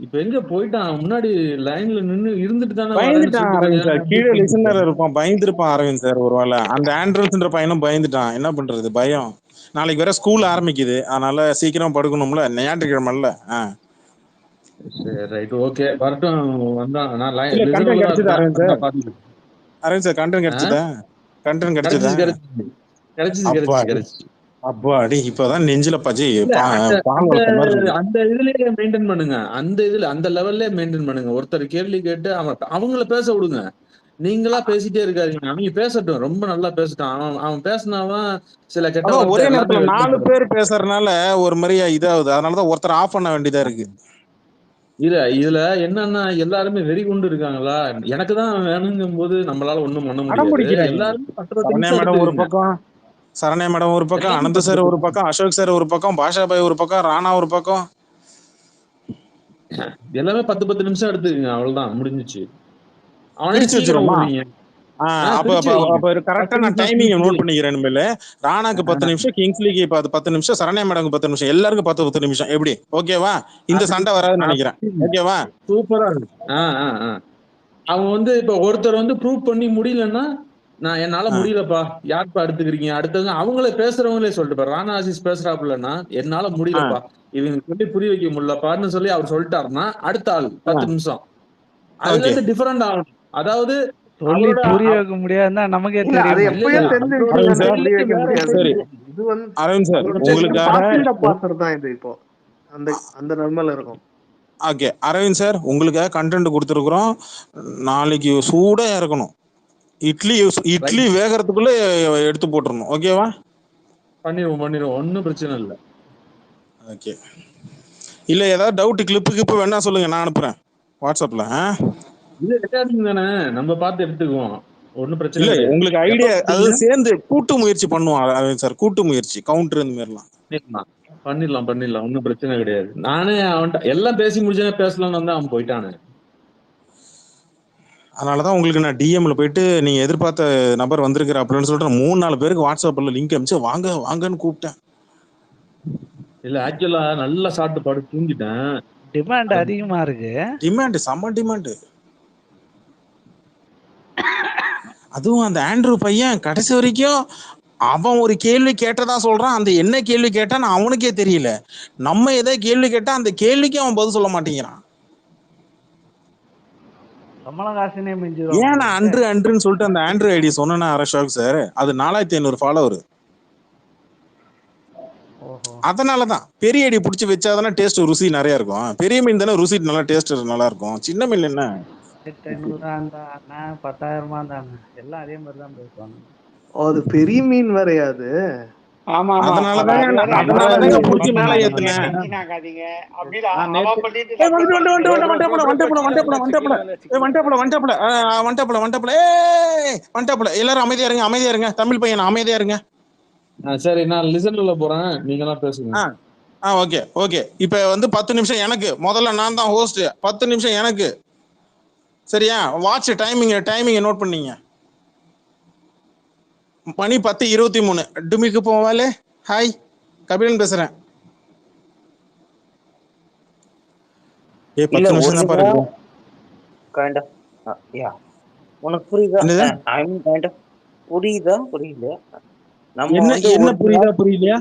இப்ப எங்க போயிட்டான்? முன்னாடி லைன்ல நின்னு இருந்துட்டு தானே பயந்துட்டான் அரவிந்த் சார். கீழே லிசனர் இருப்பான், பயந்துருப்பான் அரவிந்த் சார். ஒருவேளை அந்த ஆண்ட்ரூஸ்ன்ற பையனும் பயந்துட்டான். என்ன பண்றது? பயம். நாளைக்கு வேற ஸ்கூல் ஆரம்பிக்குது, அதனால சீக்கிரம் படுக்கணும்ல, ஞாயிற்றுக்கிழமைல. சரி ரைட் ஓகே வரட்டும். வந்தான் நான் அரவிந்த் சார் கண்டென்ட் கிடைச்சதா? கண்டென்ட் கிடைச்சதா? கிடைச்சு அப்பாடி இப்பதான் நெஞ்சில பஜி அந்த இதுலயே மெயின்டைன் பண்ணுங்க. அந்த லெவல்ல மெயின்டைன் பண்ணுங்க. ஒருத்தர் கேள்வி கேட்டு அவங்கள பேச விடுங்க. நீங்களா பேசிட்டே இருக்காதீங்க. அவங்க பேசட்டும், ரொம்ப நல்லா பேசட்டும். அவன் பேசினாதான் சில கெட்ட ஒரே நேரத்துல 4 பேர் பேசுறதுனால ஒரு மாதிரி இதாகுது. அதனாலதான் ஒருத்தர் ஆஃப் பண்ண வேண்டியதா இருக்கு. இதுல என்னன்னா எல்லாருமே வெறி கொண்டு இருக்காங்களா? எனக்கு தான் வேணுங்கும் போது நம்மளால ஒண்ணும் பண்ண முடியாது. எல்லாரும் சரண்யா மேடம் ஒரு பக்கம், அனந்த் சார் ஒரு பக்கம், அசோக் சார் ஒரு பக்கம், பாஷா பாய் ஒரு பக்கம், ராணா ஒரு பக்கம். எல்லாமே 10 நிமிஷம் எடுத்துக்கங்க, அவ்வளவுதான் முடிஞ்சிச்சு. கரெக்டா நான் டைமிங் நோட் பண்ணிக்கிறேன். ராணாக்கு 10 நிமிஷம், கிங்ஸ்லிக்கு 10 நிமிஷம், சரண்யா மேடம் 10 நிமிஷம், எல்லாருக்கும் 10 நிமிஷம். எப்படி ஓகேவா? இந்த சண்டை வராதுன்னு நினைக்கிறேன். ஓகேவா? சூப்பரா இருக்கு. அவங்க வந்து இப்ப ஒருத்தர் வந்து ப்ரூவ் பண்ணி முடியலன்னா, நான் என்னால முடியலப்பா, யாருப்பா எடுத்துக்கிறீங்க அடுத்தது அவங்களே பேசுறவங்களே சொல்லிட்டு ராணா ஆசிஸ் பேசுறாப்புலன்னா என்னால முடியலப்பா, இவங்க சொல்லி புரிய வைக்க முடியலப்பான்னு சொல்லி அவர் சொல்லிட்டாருன்னா அடுத்த ஆள் 10 நிமிஷம் அதுல இருந்து டிஃபரெண்ட் ஆகும். அதாவது சொல்லி புரிய வைக்க முடியாதுன்னா நமக்கே தெரியும். அரவிந்த் சார் உங்களுக்காக பாத்துறதுதான் இது இப்போ அந்த நிலைமையில இருக்கும். ஓகே அரவிந்த் சார் உங்களுக்காக கண்டென்ட் கொடுத்துருக்குறோம். நாளைக்கு சூடா இருக்கணும். இட்லி வேகறதுக்குள்ள எடுத்து போட்டுறணும். ஓகேவா? பண்ணிடுவோம் ஒன்னும் பிரச்சனை இல்லை. ஓகே இல்ல ஏதாவது டவுட் கிளிப்பு வேணா சொல்லுங்க, நான் அனுப்புறேன் வாட்ஸ்அப்ல. இது ரெக்கார்டிங் தானே, நம்ம பார்த்து எடுத்துக்குவோம், ஒன்னும் பிரச்சனை இல்லை. உங்களுக்கு ஐடியா அது சேர்ந்து கூட்டு முயற்சி பண்ணுவோம் சார். கூட்டு முயற்சி கவுண்டர் இந்த மாதிரிலாம் பண்ணிடலாம் ஒன்னும் பிரச்சனை கிடையாது. நானே அவன்கிட்ட எல்லாம் பேசி முடிச்சேன், பேசலாம்னு வந்து அவன் போயிட்டானு. அதனாலதான் உங்களுக்கு நான் டிஎம்ல போயிட்டு நீங்க எதிர்பார்த்த நபர் வந்திருக்கிற அப்படின்னு சொல்லிட்டு 3-4 பேருக்கு வாட்ஸ்அப்ல லிங்க் அனுப்பிச்சு வாங்கன்னு கூப்பிட்டேன். இல்ல ஆக்சுவலா நல்லா சாப்பிட்டு பாடு தூங்கிட்டேன். டிமாண்ட் அதிகமா இருக்கு. டிமாண்ட் செம்ம டிமாண்ட். அதுவும் அந்த ஆண்ட்ரூ பையன் கடைசி வரைக்கும் அவன் ஒரு கேள்வி கேட்டதா சொல்றான். அந்த என்ன கேள்வி கேட்டான்னு அவனுக்கே தெரியல. நம்ம எதை கேள்வி கேட்டா அந்த கேள்விக்கு அவன் பதில் சொல்ல மாட்டேங்கிறான். ஏன்னா அன்றுன்னு சொல்லிட்டு அந்த ஆண்ட்ரூ ஐடி சொன்னா அசோக் சார், அது 4500 ஃபாலோவர். அதனாலதான் பெரிய ஐடி பிடிச்சி வச்சாதானே டேஸ்ட் ருசி நிறைய இருக்கும். பெரிய மீன் தானே ருசி நல்லா டேஸ்ட் நல்லா இருக்கும். சின்ன மீன் என்ன 10,000 தான் எல்லாம் அதே மாதிரி தான் பேசுவாங்க. அது பெரிய மீன் வரையாது. எல்லாரும் அமைதியா இருங்க. தமிழ் பையன் அமைதியா இருங்க. சரி நான் லிசன்ல போறேன், நீங்க எல்லாம் பேசுங்க. ஓகே இப்ப வந்து 10 நிமிஷம் எனக்கு. முதல்ல நான் தான் ஹோஸ்ட். 10 நிமிஷம் எனக்கு. சரியா? வாட்ச் டைமிங்க நோட் பண்ணீங்க. மணி 10:23. டுமிக்கு போவாலே. ஹாய், கபிலன் பேசுறேன். 10 நிமிஷம் தான் பாருங்க. கைண்ட் ஆஃப் யா. உனக்கு புரியுதா? ஐ மீன் கைண்ட் ஆஃப் புரியுதா புரியல? நம்ம என்ன புரியுதா புரியலையா?